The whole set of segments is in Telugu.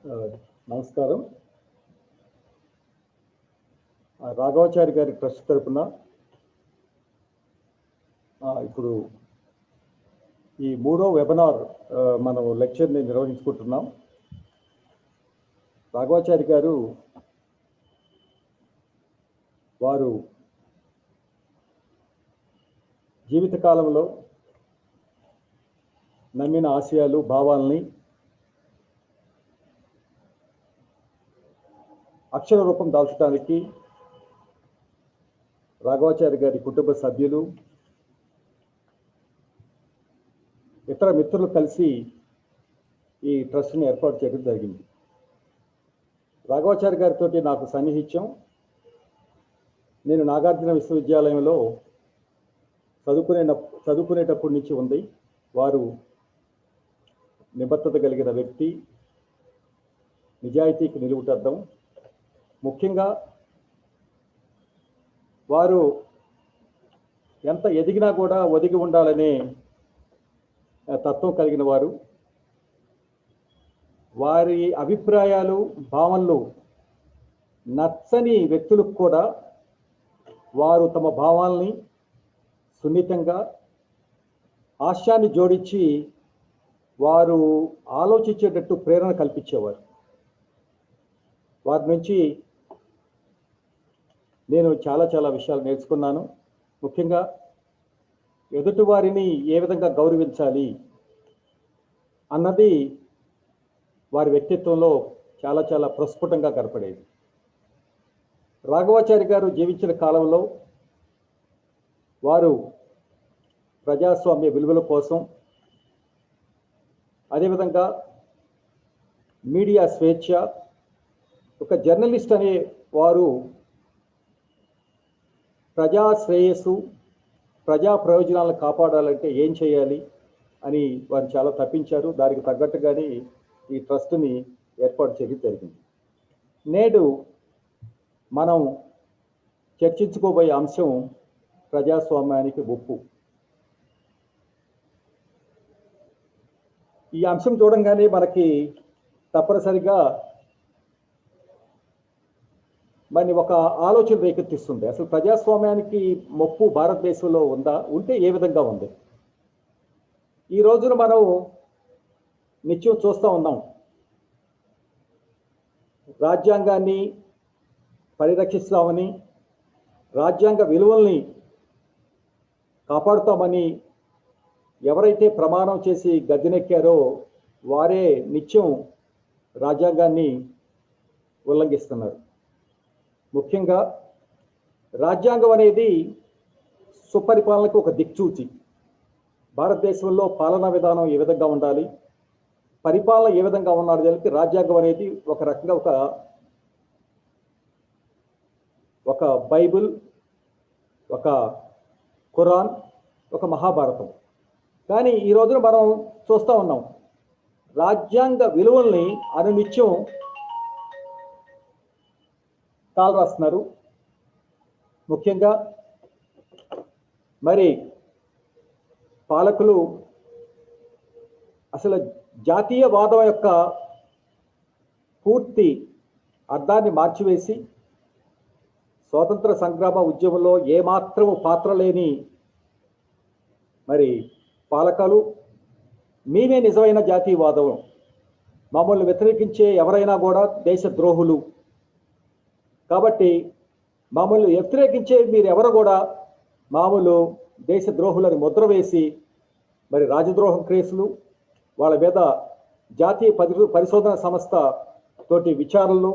ఆ, నమస్కారం. రాఘవాచారి గారి ట్రస్ట్ తరపున ఇప్పుడు ఈ మూడో వెబినార్ మనం లెక్చర్ని నిర్వహించుకుంటున్నాం. రాఘవాచారి గారు వారు జీవితకాలంలో నమ్మిన ఆశయాలు భావాలని అక్షర రూపం దాల్చడానికి రాఘవాచారి గారి కుటుంబ సభ్యులు ఇతర మిత్రులు కలిసి ఈ ట్రస్ట్ని ఏర్పాటు చేయడం జరిగింది. రాఘవాచారి గారితో నాకు సన్నిహిత్యం నేను నాగార్జున విశ్వవిద్యాలయంలో చదువుకునేటప్పటి నుంచి ఉంది. వారు నిబద్ధత కలిగిన వ్యక్తి, నిజాయితీకి నిలువుటద్దం. ముఖ్యంగా వారు ఎంత ఎదిగినా కూడా ఒదిగి ఉండాలనే తత్వం కలిగిన వారు. వారి అభిప్రాయాలు భావనలు నచ్చని వ్యక్తులకు కూడా వారు తమ భావాల్ని సున్నితంగా హాస్యాన్ని జోడించి వారు ఆలోచించేటట్టు ప్రేరణ కల్పించేవారు. వారి నుంచి నేను చాలా విషయాలు నేర్చుకున్నాను. ముఖ్యంగా ఎదుటివారిని ఏ విధంగా గౌరవించాలి అన్నది వారి వ్యక్తిత్వంలో చాలా ప్రస్ఫుటంగా కనపడేది. రాఘవాచారి గారు జీవించిన కాలంలో వారు ప్రజాస్వామ్య విలువల కోసం, అదేవిధంగా మీడియా స్వేచ్ఛ, ఒక జర్నలిస్ట్ అనే వారు ప్రజా శ్రేయస్సు, ప్రజా ప్రయోజనాలను కాపాడాలంటే ఏం చేయాలి అని వారు చాలా తప్పించారు. దానికి తగ్గట్టుగానే ఈ ట్రస్ట్ని ఏర్పాటు చేయడం జరిగింది. నేడు మనం చర్చించుకోబోయే అంశం ప్రజాస్వామ్యానికి ముప్పు. ఈ అంశం చూడంగానే మనకి తప్పనిసరిగా మరి ఒక ఆలోచన రేకెత్తిస్తుంది. అసలు ప్రజాస్వామ్యానికి ముప్పు భారతదేశంలో ఉందా? ఉంటే ఏ విధంగా ఉంది? ఈ రోజున మనం నిత్యం చూస్తూ ఉన్నాం. రాజ్యాంగాన్ని పరిరక్షిస్తామని, రాజ్యాంగ విలువల్ని కాపాడుతామని ఎవరైతే ప్రమాణం చేసి గద్దెనెక్కారో వారే నిత్యం రాజ్యాంగాన్ని ఉల్లంఘిస్తున్నారు. ముఖ్యంగా రాజ్యాంగం అనేది సుపరిపాలనకు ఒక దిక్చూచి. భారతదేశంలో పాలనా విధానం ఏ విధంగా ఉండాలి, పరిపాలన ఏ విధంగా ఉండాలి తెలిపి రాజ్యాంగం అనేది ఒక రకంగా ఒక బైబిల్, ఒక ఖురాన్, ఒక మహాభారతం. కానీ ఈ రోజున మనం చూస్తూ ఉన్నాం రాజ్యాంగ విలువల్ని అనునిత్యం కాలు రాస్తున్నారు. ముఖ్యంగా మరి పాలకులు అసలు జాతీయవాదం యొక్క పూర్తి అర్థాన్ని మార్చివేసి స్వాతంత్ర సంగ్రామ ఉద్యమంలో ఏమాత్రము పాత్ర లేని మరి పాలకులు మేమే నిజమైన జాతీయవాదం, మమ్మల్ని వ్యతిరేకించే ఎవరైనా కూడా దేశద్రోహులు, కాబట్టి మమ్మల్ని వ్యతిరేకించే మీరు ఎవరు కూడా మామూలు దేశద్రోహులని ముద్ర వేసి మరి రాజద్రోహం కేసులు, వాళ్ళ మీద జాతీయ పరిశోధన సంస్థ తోటి విచారణలు,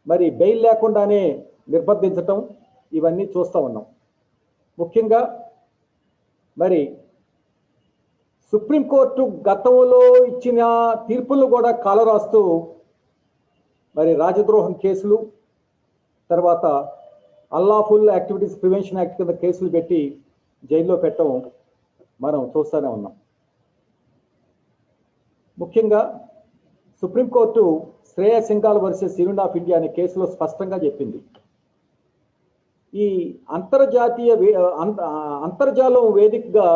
మరి బెయిల్ లేకుండానే నిర్బంధించటం, ఇవన్నీ చూస్తూ ఉన్నాం. ముఖ్యంగా మరి సుప్రీంకోర్టు గతంలో ఇచ్చిన తీర్పులను కూడా కాలరాస్తూ మరి రాజద్రోహం కేసులు, తర్వాత అన్లాఫుల్ యాక్టివిటీస్ ప్రివెన్షన్ యాక్ట్ కింద కేసులు పెట్టి జైల్లో పెట్టడం మనం చూస్తూనే ఉన్నాం. ముఖ్యంగా supreme court Shreya Singhal versus Union of India అనే కేసులో స్పష్టంగా చెప్పింది, ఈ అంతర్జాలం వేదికగా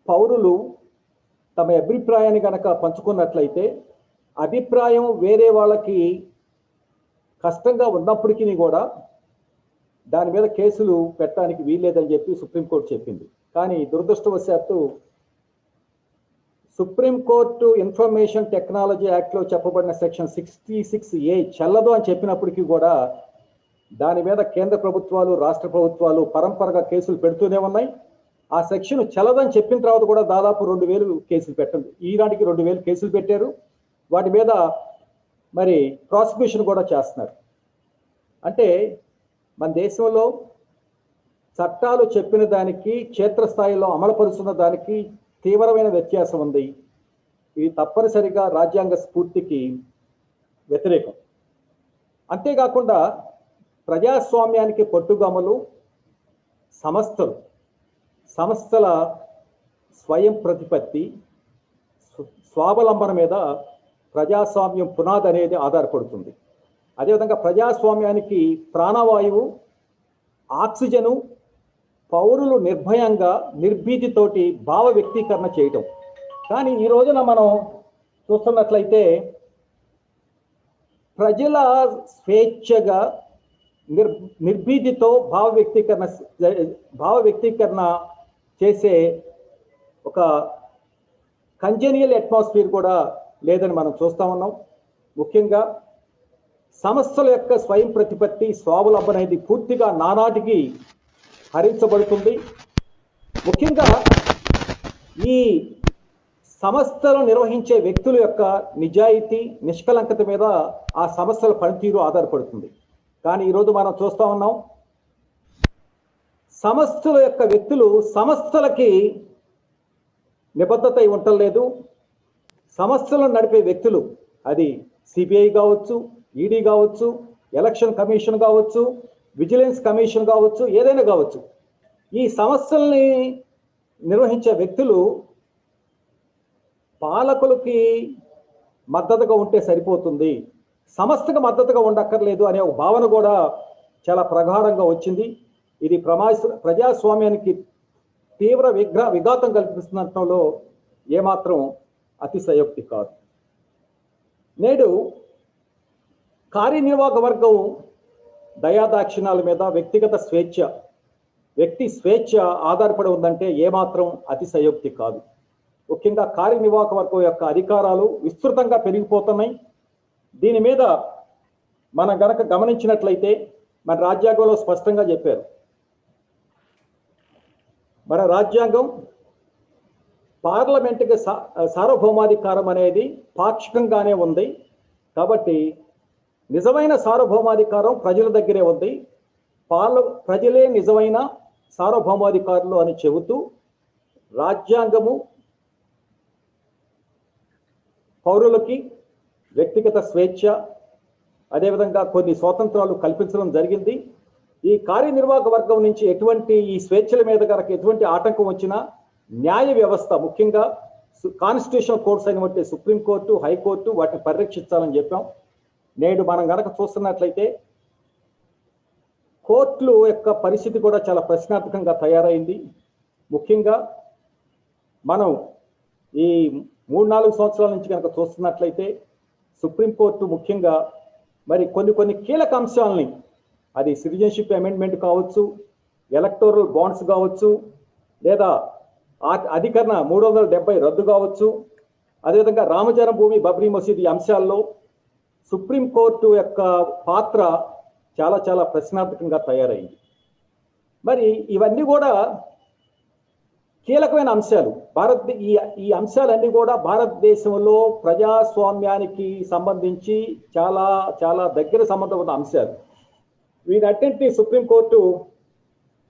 పౌరులు తమ అభిప్రాయాన్ని కనుక పంచుకున్నట్లయితే అభిప్రాయం వేరే వాళ్ళకి కష్టంగా ఉన్నప్పటికీ కూడా దాని మీద కేసులు పెట్టడానికి వీల్లేదని చెప్పి సుప్రీంకోర్టు చెప్పింది. కానీ దురదృష్టవశాత్తు సుప్రీంకోర్టు ఇన్ఫర్మేషన్ టెక్నాలజీ యాక్ట్లో చెప్పబడిన సెక్షన్ 66A చెల్లదు అని చెప్పినప్పటికీ కూడా దాని మీద కేంద్ర ప్రభుత్వాలు రాష్ట్ర ప్రభుత్వాలు పరంపరగా కేసులు పెడుతూనే ఉన్నాయి. ఆ సెక్షన్ చెల్లదని చెప్పిన తర్వాత కూడా దాదాపు 2000 కేసులు పెట్టండి, ఈనాటికి 2000 కేసులు పెట్టారు. వాటి మీద మరి ప్రాసిక్యూషన్ కూడా చేస్తున్నారు. అంటే మన దేశంలో చట్టాలు చెప్పిన దానికి క్షేత్రస్థాయిలో అమలుపరుస్తున్న దానికి తీవ్రమైన వ్యత్యాసం ఉంది. ఇది తప్పనిసరిగా రాజ్యాంగ స్ఫూర్తికి వ్యతిరేకం. అంతేకాకుండా ప్రజాస్వామ్యానికి పట్టుగమలు సంస్థల స్వయం ప్రతిపత్తి స్వావలంబన మీద ప్రజాస్వామ్యం పునాది అనేది ఆధారపడుతుంది. అదేవిధంగా ప్రజాస్వామ్యానికి ప్రాణవాయువు ఆక్సిజను పౌరులు నిర్భయంగా నిర్భీతితోటి భావ వ్యక్తీకరణ చేయటం. కానీ ఈ రోజున మనం చూస్తున్నట్లయితే ప్రజల స్వేచ్ఛగా నిర్భీతితో భావ వ్యక్తీకరణ చేసే ఒక కంజెనియల్ అట్మాస్ఫియర్ కూడా లేదని మనం చూస్తా ఉన్నాం. ముఖ్యంగా సంస్థల యొక్క స్వయం ప్రతిపత్తి స్వావలంబన అనేది పూర్తిగా నానాటికి హరించబడుతుంది. ముఖ్యంగా ఈ సంస్థలు నిర్వహించే వ్యక్తుల యొక్క నిజాయితీ నిష్కలంకత మీద ఆ సంస్థల పనితీరు ఆధారపడుతుంది. కానీ ఈరోజు మనం చూస్తా ఉన్నాం, సంస్థల యొక్క వ్యక్తులు సంస్థలకి నిబద్ధత ఉండలేదు. సంస్థలను నడిపే వ్యక్తులు, అది సిబిఐ కావచ్చు, ఈడీ కావచ్చు, ఎలక్షన్ కమిషన్ కావచ్చు, విజిలెన్స్ కమిషన్ కావచ్చు, ఏదైనా కావచ్చు, ఈ సంస్థల్ని నిర్వహించే వ్యక్తులు పాలకులకి మద్దతుగా ఉంటే సరిపోతుంది, సంస్థకు మద్దతుగా ఉండక్కర్లేదు అనే ఒక భావన కూడా చాలా ప్రగాఢంగా వచ్చింది. ఇది ప్రజాస్వామ్యానికి తీవ్ర విఘాతం కల్పిస్తున్నట్లో ఏమాత్రం అతిశయోక్తి కాదు. నేడు కార్యనిర్వాహక వర్గం దయాదాక్షిణ్యాల మీద వ్యక్తి స్వేచ్ఛ ఆధారపడి ఉందంటే ఏమాత్రం అతిశయోక్తి కాదు. ముఖ్యంగా కార్యనిర్వాహక వర్గం యొక్క అధికారాలు విస్తృతంగా పెరిగిపోతున్నాయి. దీని మీద మనం గనక గమనించినట్లయితే మన రాజ్యాంగంలో స్పష్టంగా చెప్పారు. మన రాజ్యాంగం పార్లమెంటుకి సార్వభౌమాధికారం అనేది పాక్షికంగానే ఉంది. కాబట్టి నిజమైన సార్వభౌమాధికారం ప్రజల దగ్గరే ఉంది. ప్రజలే నిజమైన సార్వభౌమాధికారులు అని చెబుతూ రాజ్యాంగము పౌరులకి వ్యక్తిగత స్వేచ్ఛ, అదేవిధంగా కొన్ని స్వాతంత్రాలు కల్పించడం జరిగింది. ఈ కార్యనిర్వాహక వర్గం నుంచి ఈ స్వేచ్ఛల మీద కనుక ఎటువంటి ఆటంకం వచ్చినా న్యాయ వ్యవస్థ, ముఖ్యంగా కాన్స్టిట్యూషనల్ కోర్ట్స్ అయినటువంటి సుప్రీంకోర్టు, హైకోర్టు వాటిని పరిరక్షించాలని చెప్పాం. నేడు మనం గనక చూస్తున్నట్లయితే కోర్టుల యొక్క పరిస్థితి కూడా చాలా ప్రశ్నార్థకంగా తయారైంది. ముఖ్యంగా మనం ఈ 3-4 సంవత్సరాల నుంచి కనుక చూస్తున్నట్లయితే సుప్రీంకోర్టు ముఖ్యంగా మరి కొన్ని కీలక అంశాలని, అది సిటిజన్షిప్ అమెండ్మెంట్ కావచ్చు, ఎలక్టోరల్ బాండ్స్ కావచ్చు, లేదా అధికరణ 370 రద్దు కావచ్చు, అదేవిధంగా రామజన్మభూమి బాబ్రీ మసీదు అంశాల్లో సుప్రీంకోర్టు యొక్క పాత్ర చాలా చాలా ప్రశ్నార్థకంగా తయారైంది. మరి ఇవన్నీ కూడా కీలకమైన అంశాలు. ఈ అంశాలన్నీ కూడా భారతదేశంలో ప్రజాస్వామ్యానికి సంబంధించి చాలా చాలా దగ్గర సంబంధం ఉన్న అంశాలు. వీటన్నింటినీ సుప్రీంకోర్టు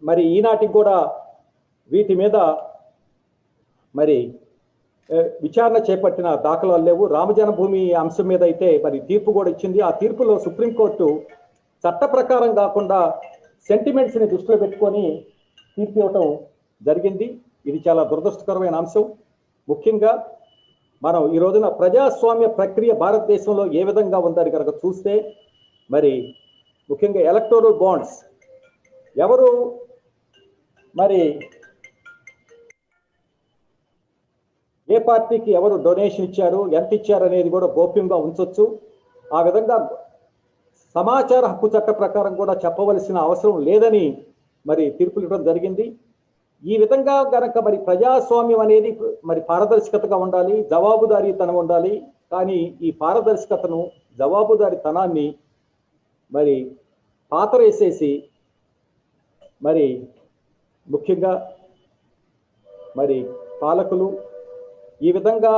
మరి ఈనాటికి కూడా వీటి మీద మరి విచారణ చేపట్టిన దాఖలాలు లేవు. రామజన్మభూమి అంశం మీద అయితే మరి తీర్పు కూడా ఇచ్చింది. ఆ తీర్పులో సుప్రీంకోర్టు చట్ట ప్రకారం కాకుండా సెంటిమెంట్స్ని దృష్టిలో పెట్టుకొని తీర్పు ఇవ్వటం జరిగింది. ఇది చాలా దురదృష్టకరమైన అంశం. ముఖ్యంగా మనం ఈ రోజున ప్రజాస్వామ్య ప్రక్రియ భారతదేశంలో ఏ విధంగా ఉందని కనుక చూస్తే మరి ముఖ్యంగా ఎలక్టోరల్ బాండ్స్ ఎవరు మరి ఏ పార్టీకి ఎవరు డొనేషన్ ఇచ్చారు, ఎంత ఇచ్చారు అనేది కూడా గోప్యంగా ఉంచొచ్చు. ఆ విధంగా సమాచార హక్కు చట్ట ప్రకారం కూడా చెప్పవలసిన అవసరం లేదని మరి తీర్పులు ఇవ్వడం జరిగింది. ఈ విధంగా గనక మరి ప్రజాస్వామ్యం అనేది మరి పారదర్శకతగా ఉండాలి, జవాబుదారీతనం ఉండాలి. కానీ ఈ పారదర్శకతను, జవాబుదారీతనాన్ని మరి పాతరేసేసి మరి ముఖ్యంగా మరి పాలకులు ఈ విధంగా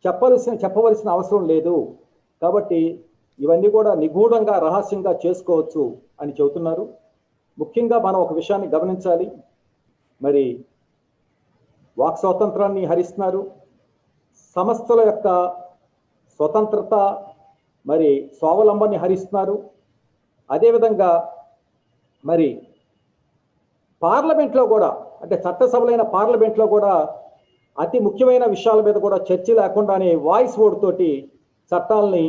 చెప్పవలసిన అవసరం లేదు. కాబట్టి ఇవన్నీ కూడా నిగూఢంగా రహస్యంగా చేసుకోవచ్చు అని చెబుతున్నారు. ముఖ్యంగా మనం ఒక విషయాన్ని గమనించాలి. మరి వాక్ స్వాతంత్రాన్ని హరిస్తున్నారు, సంస్థల యొక్క స్వతంత్రత మరి స్వావలంబన్ని హరిస్తున్నారు. అదేవిధంగా మరి పార్లమెంట్లో కూడా, అంటే చట్టసభలైన పార్లమెంట్లో కూడా అతి ముఖ్యమైన విషయాల మీద కూడా చర్చ లేకుండానే వాయిస్ ఓట్ తోటి చట్టాలని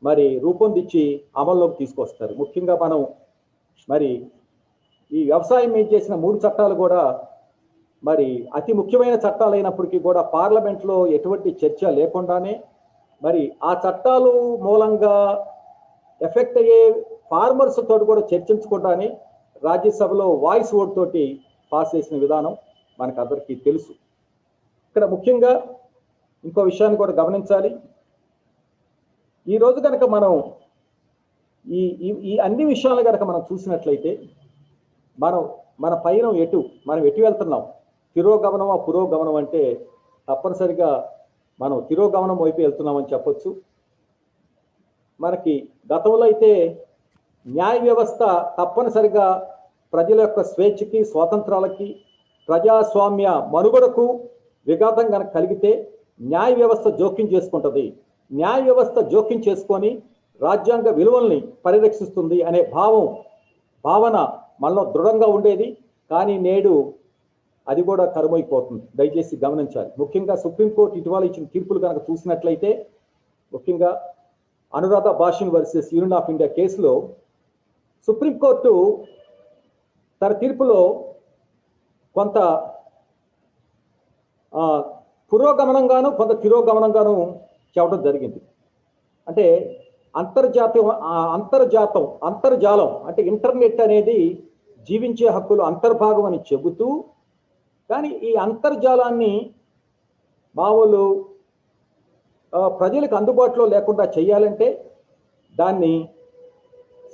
మరి రూపొందించి అమల్లోకి తీసుకొస్తారు. ముఖ్యంగా మనం మరి ఈ వ్యవసాయం మీద చేసిన 3 చట్టాలు కూడా మరి అతి ముఖ్యమైన చట్టాలు అయినప్పటికీ కూడా పార్లమెంట్లో ఎటువంటి చర్చ లేకుండానే మరి ఆ చట్టాలు మూలంగా ఎఫెక్ట్ అయ్యే ఫార్మర్స్ తోటి కూడా చర్చించకుండానే రాజ్యసభలో వాయిస్ ఓట్ తోటి పాస్ చేసిన విధానం మనకు అందరికీ తెలుసు. ఇక్కడ ముఖ్యంగా ఇంకో విషయాన్ని కూడా గమనించాలి. ఈ రోజు కనుక మనం ఈ అన్ని విషయాలు కనుక మనం చూసినట్లయితే మన పైన మనం ఎటు వెళ్తున్నాం, తిరోగమనమా పురోగమనం అంటే తప్పనిసరిగా మనం తిరోగమనం వైపు వెళ్తున్నామని చెప్పొచ్చు. మనకి గతంలో అయితే న్యాయ వ్యవస్థ తప్పనిసరిగా ప్రజల యొక్క స్వేచ్ఛకి, స్వాతంత్రాలకి, ప్రజాస్వామ్య మనుగడకు విఘాతం కనుక కలిగితే న్యాయ వ్యవస్థ జోక్యం చేసుకుంటుంది. న్యాయ వ్యవస్థ జోక్యం చేసుకొని రాజ్యాంగ విలువల్ని పరిరక్షిస్తుంది అనే భావన మనలో దృఢంగా ఉండేది. కానీ నేడు అది కూడా కరుమైపోతుంది. దయచేసి గమనించాలి. ముఖ్యంగా సుప్రీంకోర్టు ఇటీవల ఇచ్చిన తీర్పులు కనుక చూసినట్లయితే, ముఖ్యంగా Anuradha Bhasin versus Union of India కేసులో సుప్రీంకోర్టు తన తీర్పులో కొంత పురోగమనంగాను కొంత తిరోగమనంగాను చెప్పడం జరిగింది. అంటే అంతర్జాలం అంటే ఇంటర్నెట్ అనేది జీవించే హక్కులు అంతర్భాగం అని చెబుతూ, కానీ ఈ అంతర్జాలాన్ని మామూలు ప్రజలకు అందుబాటులో లేకుండా చేయాలంటే దాన్ని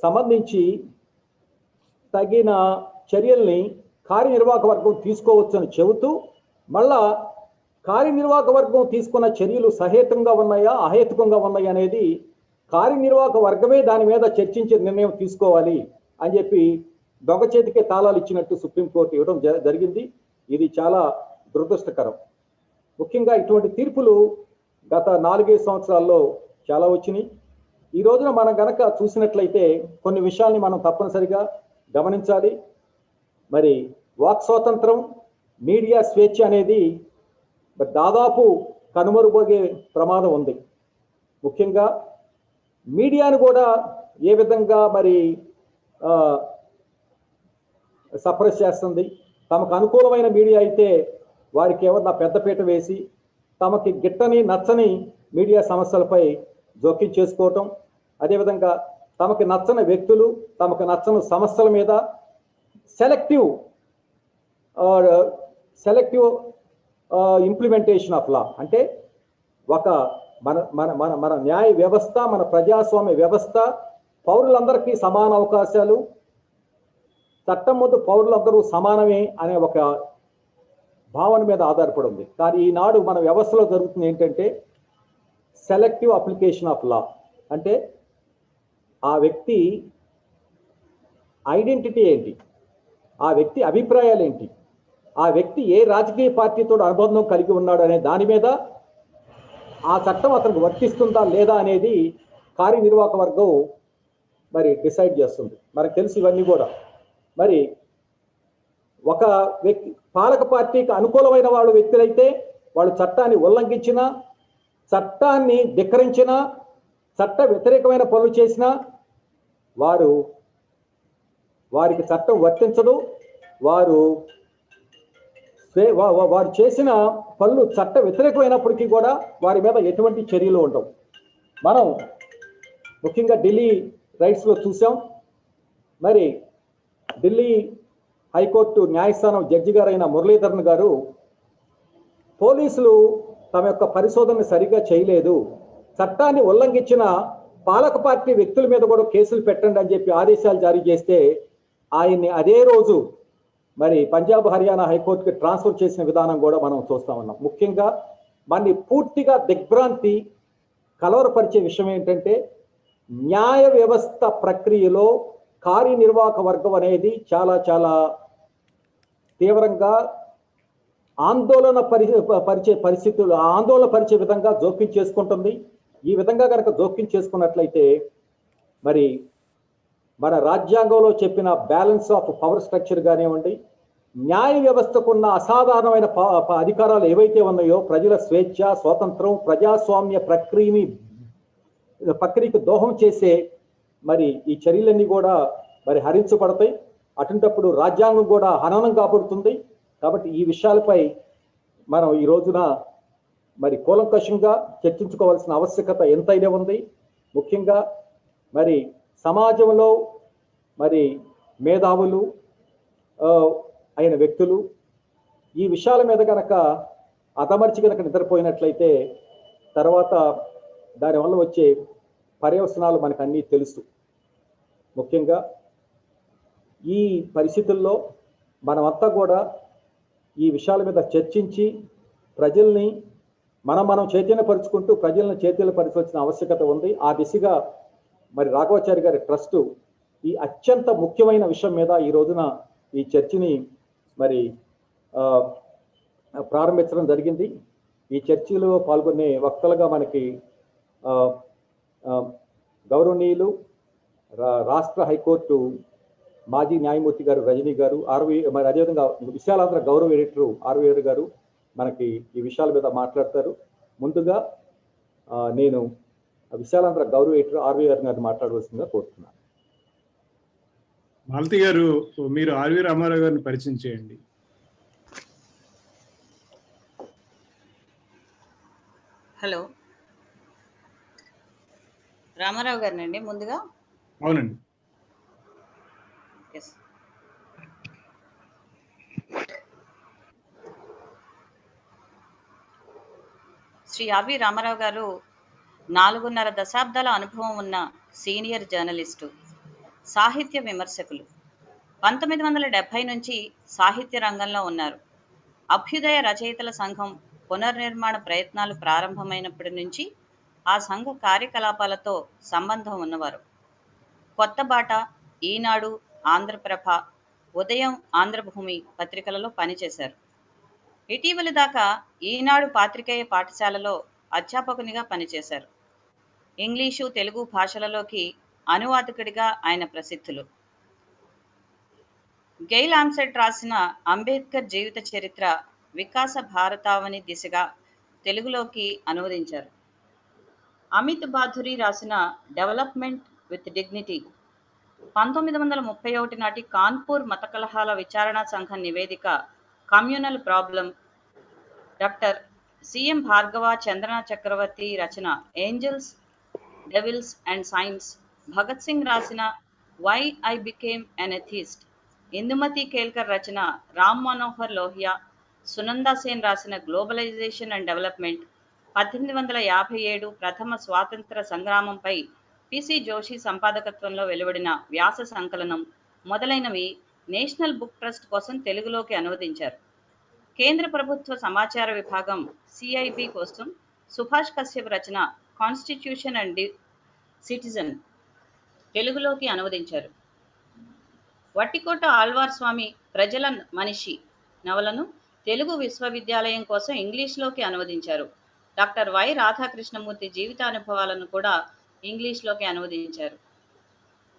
సంబంధించి తగిన చర్యల్ని కార్యనిర్వాహక వర్గం తీసుకోవచ్చు అని చెబుతూ, మళ్ళా కార్యనిర్వాహక వర్గం తీసుకున్న చర్యలు సహేతుకంగా ఉన్నాయా, అహేతుకంగా ఉన్నాయా అనేది కార్యనిర్వాహక వర్గమే దాని మీద చర్చించే నిర్ణయం తీసుకోవాలి అని చెప్పి దొంగ చేతికే తాళాలు ఇచ్చినట్టు సుప్రీంకోర్టు ఇవ్వడం జరిగింది. ఇది చాలా దురదృష్టకరం. ముఖ్యంగా ఇటువంటి తీర్పులు గత 4-5 సంవత్సరాల్లో చాలా వచ్చినాయి. ఈ రోజున మనం గనక చూసినట్లయితే కొన్ని విషయాల్ని మనం తప్పనిసరిగా గమనించాలి. మరి వాక్ స్వాతంత్రం, మీడియా స్వేచ్ఛ అనేది దాదాపు కనుమరుగోగే ప్రమాదం ఉంది. ముఖ్యంగా మీడియాను కూడా ఏ విధంగా మరి సప్రెస్ చేస్తుంది. తమకు అనుకూలమైన మీడియా అయితే వారికి ఏమన్నా పెద్దపీట వేసి తమకి గిట్టని నచ్చని మీడియా సమస్యలపై జోక్యం చేసుకోవటం, అదేవిధంగా తమకి నచ్చని వ్యక్తులు, తమకు నచ్చని సమస్యల మీద సెలెక్టివ్ ఇంప్లిమెంటేషన్ ఆఫ్ లా, అంటే ఒక మన న్యాయ వ్యవస్థ, మన ప్రజాస్వామ్య వ్యవస్థ పౌరులందరికీ సమాన అవకాశాలు, చట్టం ముందు పౌరులందరూ సమానమే అనే ఒక భావన మీద ఆధారపడి ఉంది. కానీ ఈనాడు మన వ్యవస్థలో జరుగుతుంది ఏంటంటే సెలెక్టివ్ అప్లికేషన్ ఆఫ్ లా. అంటే ఆ వ్యక్తి ఐడెంటిటీ ఏంటి, ఆ వ్యక్తి అభిప్రాయాలు ఏంటి, ఆ వ్యక్తి ఏ రాజకీయ పార్టీతో అనుబంధం కలిగి ఉన్నాడు అనే దాని మీద ఆ చట్టం అతనికి వర్తిస్తుందా లేదా అనేది కార్యనిర్వాహక వర్గం మరి డిసైడ్ చేస్తుంది. మనకు తెలిసి ఇవన్నీ కూడా మరి ఒక వ్యక్తి పాలక పార్టీకి అనుకూలమైన వాళ్ళు వ్యక్తులైతే వాళ్ళు చట్టాన్ని ఉల్లంఘించినా, చట్టాన్ని ధిక్కరించినా, చట్ట వ్యతిరేకమైన పనులు చేసినా వారికి చట్టం వర్తించదు. వారు వారు చేసిన పనులు చట్ట వ్యతిరేకమైనప్పటికీ కూడా వారి మీద ఎటువంటి చర్యలు ఉండవు. మనం ముఖ్యంగా ఢిల్లీ రైట్స్లో చూసాం. మరి ఢిల్లీ హైకోర్టు న్యాయస్థానం జడ్జి గారైన మురళీధరన్ గారు పోలీసులు తమ యొక్క పరిశోధనను సరిగ్గా చేయలేదు, చట్టాన్ని ఉల్లంఘించిన పాలక పార్టీ వ్యక్తుల మీద కూడా కేసులు పెట్టండి అని చెప్పి ఆదేశాలు జారీ చేస్తే ఆయన్ని అదే రోజు మరి పంజాబ్ హర్యానా హైకోర్టుకి ట్రాన్స్ఫర్ చేసిన విధానం కూడా మనం చూస్తా ఉన్నాం. ముఖ్యంగా మనని పూర్తిగా దిగ్భ్రాంతి కలవరపరిచే విషయం ఏంటంటే న్యాయ వ్యవస్థ ప్రక్రియలో కార్యనిర్వాహక వర్గం అనేది చాలా చాలా తీవ్రంగా ఆందోళన పరిచే విధంగా జోక్యం చేసుకుంటుంది. ఈ విధంగా కనుక జోక్యం చేసుకున్నట్లయితే మరి మన రాజ్యాంగంలో చెప్పిన బ్యాలెన్స్ ఆఫ్ పవర్ స్ట్రక్చర్ కానివ్వండి, న్యాయ వ్యవస్థకున్న అసాధారణమైన అధికారాలు ఏవైతే ఉన్నాయో, ప్రజల స్వేచ్ఛ, స్వాతంత్రం, ప్రజాస్వామ్య ప్రక్రియకు దోహం చేసే మరి ఈ చర్యలన్నీ కూడా మరి హరించబడతాయి. అటువంటప్పుడు రాజ్యాంగం కూడా హననం కాబడుతుంది. కాబట్టి ఈ విషయాలపై మనం ఈ రోజున మరి కూలంకషంగా చర్చించుకోవాల్సిన ఆవశ్యకత ఎంతైనా ఉంది. ముఖ్యంగా మరి సమాజంలో మరి మేధావులు అయిన వ్యక్తులు ఈ విషయాల మీద కనుక అతమర్చి కనుక నిద్రపోయినట్లయితే తర్వాత దానివల్ల వచ్చే పర్యవసనాలు మనకు అన్నీ తెలుసు. ముఖ్యంగా ఈ పరిస్థితుల్లో మనమంతా కూడా ఈ విషయాల మీద చర్చించి ప్రజల్ని మనం చైతన్యపరుచుకుంటూ ప్రజలను చైతన్యపరచాల్సిన ఆవశ్యకత ఉంది. ఆ దిశగా మరి రాఘవాచారి గారి ట్రస్ట్ ఈ అత్యంత ముఖ్యమైన విషయం మీద ఈ రోజున ఈ చర్చని మరి ప్రారంభించడం జరిగింది. ఈ చర్చలో పాల్గొనే వక్తలుగా మనకి గౌరవనీయులు రాష్ట్ర హైకోర్టు మాజీ న్యాయమూర్తి గారు రజనీ గారు, మరి అదేవిధంగా విశాలాంధ్ర గౌరవ ఎడిటర్ ఆర్వీఆర్ గారు మనకి ఈ విషయాల మీద మాట్లాడతారు. ముందుగా నేను విశాలాంధ్ర గౌరవ ఎడిటర్ ఆర్వీఆర్ గారిని మాట్లాడవలసిందిగా కోరుతున్నాను. మాలతి గారు, మీరు ఆర్వి రామారావు గారిని పరిచయం చేయండి. హలో, రామారావు గారినండి ముందుగా? అవునండి. శ్రీ ఆర్వి రామారావు గారు 4.5 దశాబ్దాల అనుభవం ఉన్న సీనియర్ జర్నలిస్టు, సాహిత్య విమర్శకులు. 1970 నుంచి సాహిత్య రంగంలో ఉన్నారు. అభ్యుదయ రచయితల సంఘం పునర్నిర్మాణ ప్రయత్నాలు ప్రారంభమైనప్పటి నుంచి ఆ సంఘ కార్యకలాపాలతో సంబంధం ఉన్నవారు. కొత్త బాట, ఈనాడు, ఆంధ్రప్రభ, ఉదయం, ఆంధ్రభూమి పత్రికలలో పనిచేశారు. ఇటీవలి దాకా ఈనాడు పాత్రికేయ పాఠశాలలో అధ్యాపకునిగా పనిచేశారు. ఇంగ్లీషు, తెలుగు భాషలలోకి అనువాదకుడిగా ఆయన ప్రసిద్ధులు. గెయిల్ ఆమ్సెట్ రాసిన అంబేద్కర్ జీవిత చరిత్ర వికాస భారతావని దిశగా తెలుగులోకి అనువదించారు. అమిత్ బాధురి రాసిన డెవలప్మెంట్ విత్ డిగ్నిటీ 1931 నాటి కాన్పూర్ మత కలహాల విచారణా సంఘం నివేదిక communal problem, doctor C M Bhargava Chandana Chakravarti రచన angels, devils and science, Bhagat Singh రాసిన why I became an atheist, Indumati Kelkar రచన రామ్ మనోహర్ లోహియా, సునందా సేన్ రాసిన గ్లోబలైజేషన్ అండ్ డెవలప్మెంట్, 1857 ప్రథమ స్వాతంత్ర సంగ్రామంపై పిసి జోషి సంపాదకత్వంలో వెలువడిన వ్యాస సంకలనం మొదలైనవి నేషనల్ బుక్ ట్రస్ట్ కోసం తెలుగులోకి అనువదించారు. కేంద్ర ప్రభుత్వ సమాచార విభాగం సిఐబి కోసం సుభాష్ కశ్యప్ రచన కాన్స్టిట్యూషన్ అండ్ సిటిజన్ తెలుగులోకి అనువదించారు. వట్టికోట ఆళ్వార్ స్వామి ప్రజల మనిషి నవలను తెలుగు విశ్వవిద్యాలయం కోసం ఇంగ్లీష్లోకి అనువదించారు. డాక్టర్ వై రాధాకృష్ణమూర్తి జీవితానుభవాలను కూడా ఇంగ్లీష్లోకి అనువదించారు.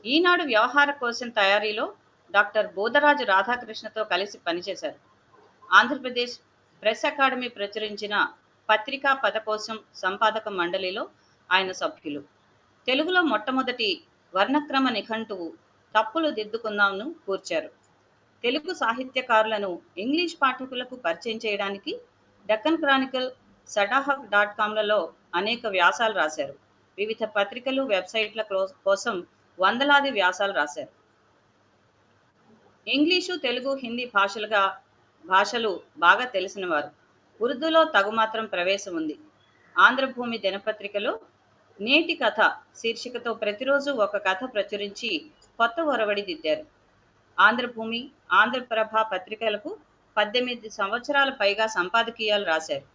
ఈనాడు వ్యవహార కోశం తయారీలో డాక్టర్ బోధరాజు రాధాకృష్ణతో కలిసి పనిచేశారు. ఆంధ్రప్రదేశ్ ప్రెస్ అకాడమీ ప్రచురించిన పత్రికా పదకోశం సంపాదక మండలిలో ఆయన సభ్యులు. తెలుగులో మొట్టమొదటి వర్ణక్రమ నిఘంటువు తప్పులు దిద్దుకుందాంను కూర్చారు. తెలుగు సాహిత్యకారులను ఇంగ్లీష్ పాఠకులకు పరిచయం చేయడానికి డక్కన్ క్రానికల్, సటాహక్.కామ్లలో అనేక వ్యాసాలు రాశారు. వివిధ పత్రికలు, వెబ్సైట్ల కోసం వందలాది వ్యాసాలు రాశారు. ఇంగ్లీషు, తెలుగు, హిందీ భాషలు బాగా తెలిసినవారు. ఉర్దూలో తగుమాత్రం ప్రవేశం ఉంది. ఆంధ్రభూమి దినపత్రికలో నేటి కథ శీర్షికతో ప్రతిరోజు ఒక కథ ప్రచురించి కొత్త ఒరవడి దిద్దారు. ఆంధ్రభూమి, ఆంధ్రప్రభ పత్రికలకు 18 సంవత్సరాల పైగా సంపాదకీయాలు రాశారు.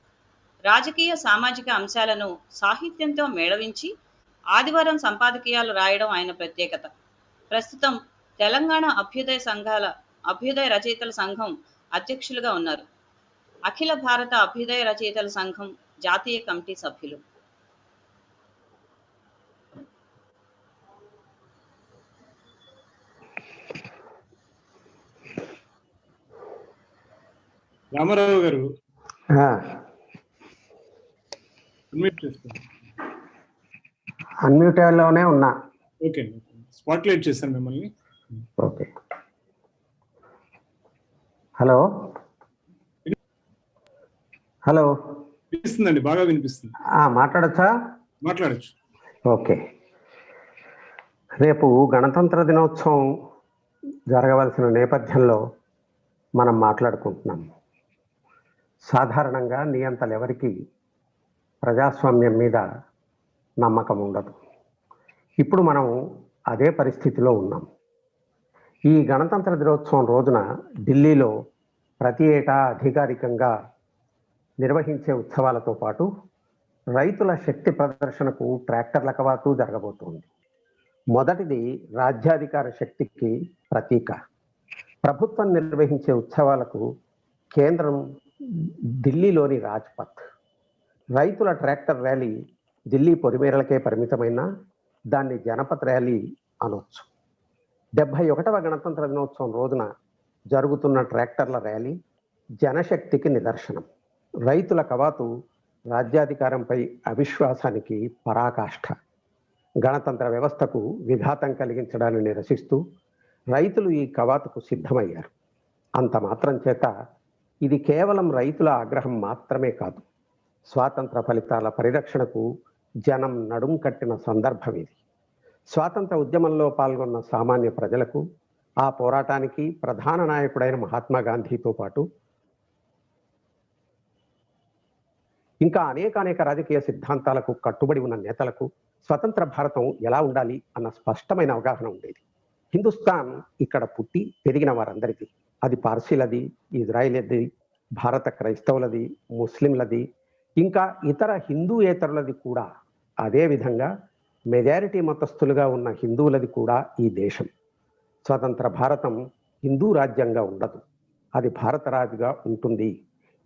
రాజకీయ, సామాజిక అంశాలను సాహిత్యంతో మేళవించి ఆదివారం సంపాదకీయాలు రాయడం ఆయన ప్రత్యేకత. ప్రస్తుతం తెలంగాణ అభ్యుదయ రచయితల సంఘం అధ్యక్షులుగా ఉన్నారు. అఖిల భారత అభ్యుదయ రచయితల సంఘం జాతీయ కమిటీ సభ్యులు. రామారావు గారు అన్మ్యూట్ లోనే ఉన్నా. ఓకే, స్పాట్లైట్ చేశాను మిమ్మల్ని. ఓకే, హలో హలో వినిపిస్తుందండి, బాగా వినిపిస్తుంది. మాట్లాడచ్చా? మాట్లాడచ్చు. ఓకే, రేపు గణతంత్ర దినోత్సవం జరగవలసిన నేపథ్యంలో మనం మాట్లాడుకుంటున్నాం. సాధారణంగా నియంతలు ఎవరికి ప్రజాస్వామ్యం మీద నమ్మకం ఉండదు. ఇప్పుడు మనం అదే పరిస్థితిలో ఉన్నాం. ఈ గణతంత్ర దినోత్సవం రోజున ఢిల్లీలో ప్రతి ఏటా అధికారికంగా నిర్వహించే ఉత్సవాలతో పాటు రైతుల శక్తి ప్రదర్శనకు ట్రాక్టర్ల కవాతు జరగబోతోంది. మొదటిది రాజ్యాధికార శక్తికి ప్రతీక. ప్రభుత్వం నిర్వహించే ఉత్సవాలకు కేంద్రం ఢిల్లీలోని రాజ్పథ్. రైతుల ట్రాక్టర్ ర్యాలీ ఢిల్లీ పొలిమేరలకే పరిమితమైన దాన్ని జనపథ్ ర్యాలీ అనొచ్చు. 71వ గణతంత్ర దినోత్సవం రోజున జరుగుతున్న ట్రాక్టర్ల ర్యాలీ జనశక్తికి నిదర్శనం. రైతుల కవాతు రాజ్యాధికారంపై అవిశ్వాసానికి పరాకాష్ఠ. గణతంత్ర వ్యవస్థకు విఘాతం కలిగించడాన్ని నిరసిస్తూ రైతులు ఈ కవాతుకు సిద్ధమయ్యారు. అంత మాత్రం చేత ఇది కేవలం రైతుల ఆగ్రహం మాత్రమే కాదు, స్వాతంత్ర ఫలితాల పరిరక్షణకు జనం నడుం కట్టిన సందర్భం ఇది. స్వాతంత్ర ఉద్యమంలో పాల్గొన్న సామాన్య ప్రజలకు, ఆ పోరాటానికి ప్రధాన నాయకుడైన మహాత్మా గాంధీతో పాటు ఇంకా అనేక రాజకీయ సిద్ధాంతాలకు కట్టుబడి ఉన్న నేతలకు స్వతంత్ర భారతం ఎలా ఉండాలి అన్న స్పష్టమైన అవగాహన ఉండేది. హిందుస్థాన్ ఇక్కడ పుట్టి పెరిగిన వారందరిది. అది పార్సీలది, ఇజ్రాయిలది, భారత క్రైస్తవులది, ముస్లింలది, ఇంకా ఇతర హిందూయేతరులది కూడా. అదేవిధంగా మెజారిటీ మతస్థులుగా ఉన్న హిందువులది కూడా ఈ దేశం. స్వతంత్ర భారతం హిందూ రాజ్యంగా ఉండదు, అది భారతరాజుగా ఉంటుంది.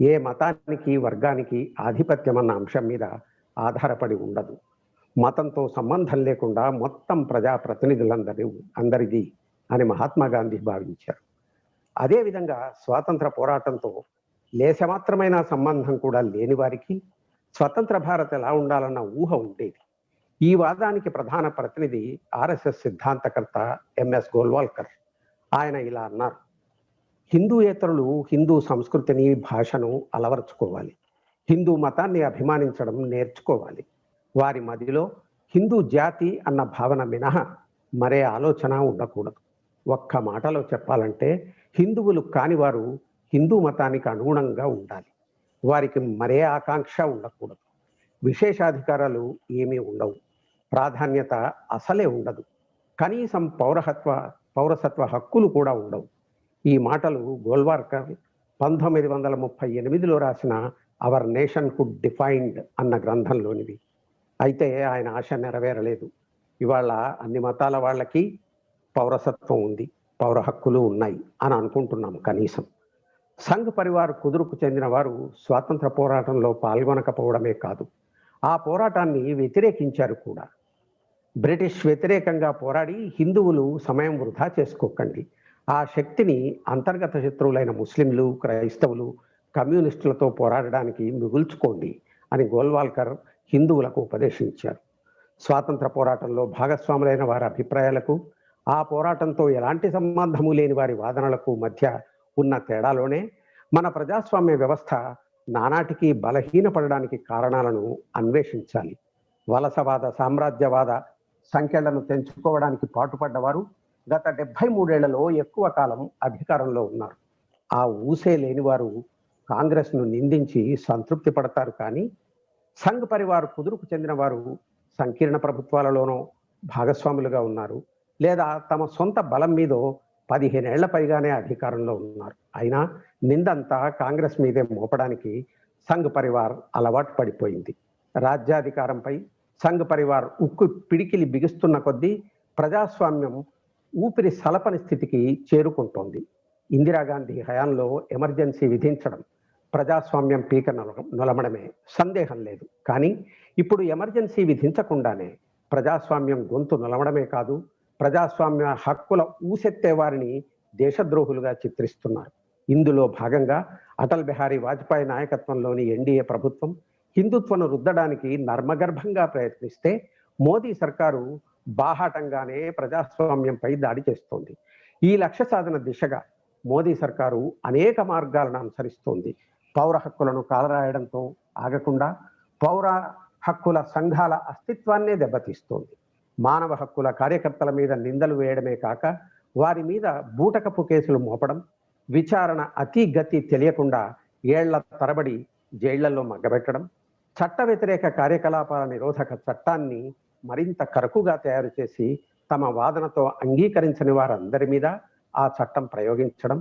ఏ మతానికి, వర్గానికి ఆధిపత్యం అన్న అంశం మీద ఆధారపడి ఉండదు. మతంతో సంబంధం లేకుండా మొత్తం అందరిది అని మహాత్మా గాంధీ భావించారు. అదేవిధంగా స్వాతంత్ర పోరాటంతో లేశమాత్రమైన సంబంధం కూడా లేని వారికి స్వతంత్ర భారత్ ఎలా ఉండాలన్న ఊహ ఉండేది. ఈ వాదానికి ప్రధాన ప్రతినిధి ఆర్ఎస్ఎస్ సిద్ధాంతకర్త ఎంఎస్ గోల్వాల్కర్. ఆయన ఇలా అన్నారు: హిందూయేతరులు హిందూ సంస్కృతిని, భాషను అలవర్చుకోవాలి, హిందూ మతాన్ని అభిమానించడం నేర్చుకోవాలి. వారి మదిలో హిందూ జాతి అన్న భావన మినహా మరే ఆలోచన ఉండకూడదు. ఒక్క మాటలో చెప్పాలంటే హిందువులు కాని వారు హిందూ మతానికి అనుగుణంగా ఉండాలి. వారికి మరే ఆకాంక్ష ఉండకూడదు. విశేషాధికారాలు ఏమీ ఉండవు, ప్రాధాన్యత అసలే ఉండదు, కనీసం పౌరసత్వ హక్కులు కూడా ఉండవు. ఈ మాటలు గోల్వాల్కర్ 1938లో రాసిన అవర్ నేషన్ హుడ్ డిఫైన్డ్ అన్న గ్రంథంలోనివి. అయితే ఆయన ఆశ నెరవేరలేదు. ఇవాళ అన్ని మతాల వాళ్ళకి పౌరసత్వం ఉంది, పౌర హక్కులు ఉన్నాయి అని అనుకుంటున్నాం. కనీసం సంఘ్ పరివార్ కుదురుకు చెందిన వారు స్వాతంత్ర పోరాటంలో పాల్గొనకపోవడమే కాదు, ఆ పోరాటాన్ని వ్యతిరేకించారు కూడా. బ్రిటిష్ వ్యతిరేకంగా పోరాడి హిందువులు సమయం వృధా చేసుకోకండి, ఆ శక్తిని అంతర్గత శత్రువులైన ముస్లింలు, క్రైస్తవులు, కమ్యూనిస్టులతో పోరాడడానికి మిగుల్చుకోండి అని గోల్వాల్కర్ హిందువులకు ఉపదేశించారు. స్వాతంత్ర పోరాటంలో భాగస్వాములైన వారి అభిప్రాయాలకు, ఆ పోరాటంతో ఎలాంటి సంబంధము లేని వారి వాదనలకు మధ్య ఉన్న తేడాలోనే మన ప్రజాస్వామ్య వ్యవస్థ నానాటికి బలహీనపడడానికి కారణాలను అన్వేషించాలి. వలసవాద సామ్రాజ్యవాద సంఖ్యలను తెంచుకోవడానికి పాటుపడ్డవారు గత 73 ఏళ్లలో ఎక్కువ కాలం అధికారంలో ఉన్నారు. ఆ ఊసే లేని వారు కాంగ్రెస్ను నిందించి సంతృప్తి పడతారు. కానీ సంఘ్ పరివార్ కుదురుకు చెందిన వారు సంకీర్ణ ప్రభుత్వాలలోనో భాగస్వాములుగా ఉన్నారు, లేదా తమ సొంత బలం మీదో 15 ఏళ్ల పైగానే అధికారంలో ఉన్నారు. అయినా నిందంతా కాంగ్రెస్ మీదే మోపడానికి సంఘ్ పరివార్ అలవాటు పడిపోయింది. రాజ్యాధికారంపై సంఘ్ పరివార్ ఉక్కు పిడికిలి బిగుస్తున్న కొద్దీ ప్రజాస్వామ్యం ఊపిరి సలపని స్థితికి చేరుకుంటోంది. ఇందిరాగాంధీ హయాంలో ఎమర్జెన్సీ విధించడం ప్రజాస్వామ్యం పీక నొలమడమే, సందేహం లేదు. కానీ ఇప్పుడు ఎమర్జెన్సీ విధించకుండానే ప్రజాస్వామ్యం గొంతు నొలమడమే కాదు, ప్రజాస్వామ్య హక్కుల ఊసెత్తే వారిని దేశద్రోహులుగా చిత్రిస్తున్నారు. ఇందులో భాగంగా అటల్ బిహారీ వాజ్పేయి నాయకత్వంలోని ఎన్డీఏ ప్రభుత్వం హిందుత్వను రుద్దడానికి నర్మగర్భంగా ప్రయత్నిస్తే మోదీ సర్కారు బాహాటంగానే ప్రజాస్వామ్యంపై దాడి చేస్తోంది. ఈ లక్ష్య సాధన దిశగా మోదీ సర్కారు అనేక మార్గాలను అనుసరిస్తోంది. పౌర హక్కులను కాలరాయడంతో ఆగకుండా పౌర హక్కుల సంఘాల అస్తిత్వాన్నే దెబ్బతీస్తోంది. మానవ హక్కుల కార్యకర్తల మీద నిందలు వేయడమే కాక వారి మీద బూటకపు కేసులు మోపడం, విచారణ అతి గతి తెలియకుండా ఏళ్ల తరబడి జైళ్లలో మగ్గబెట్టడం, చట్ట వ్యతిరేక కార్యకలాపాల నిరోధక చట్టాన్ని మరింత కరుకుగా తయారు చేసి తమ వాదనతో అంగీకరించని వారందరి మీద ఆ చట్టం ప్రయోగించడం,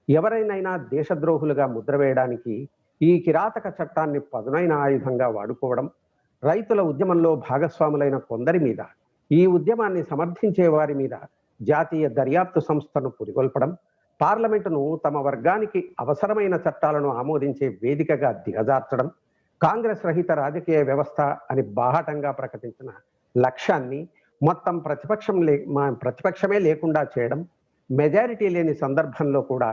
ఎవరైనా దేశద్రోహులుగా ముద్ర వేయడానికి ఈ కిరాతక చట్టాన్ని పదునైన ఆయుధంగా వాడుకోవడం, రైతుల ఉద్యమంలో భాగస్వాములైన కొందరి మీద, ఈ ఉద్యమాన్ని సమర్థించే వారి మీద జాతీయ దర్యాప్తు సంస్థను పురిగొల్పడం, పార్లమెంటును తమ వర్గానికి అవసరమైన చట్టాలను ఆమోదించే వేదికగా దిగజార్చడం, కాంగ్రెస్ రహిత రాజకీయ వ్యవస్థ అని బాహాటంగా ప్రకటించిన లక్ష్యాన్ని మొత్తం ప్రతిపక్షమే లేకుండా చేయడం, మెజారిటీ లేని సందర్భంలో కూడా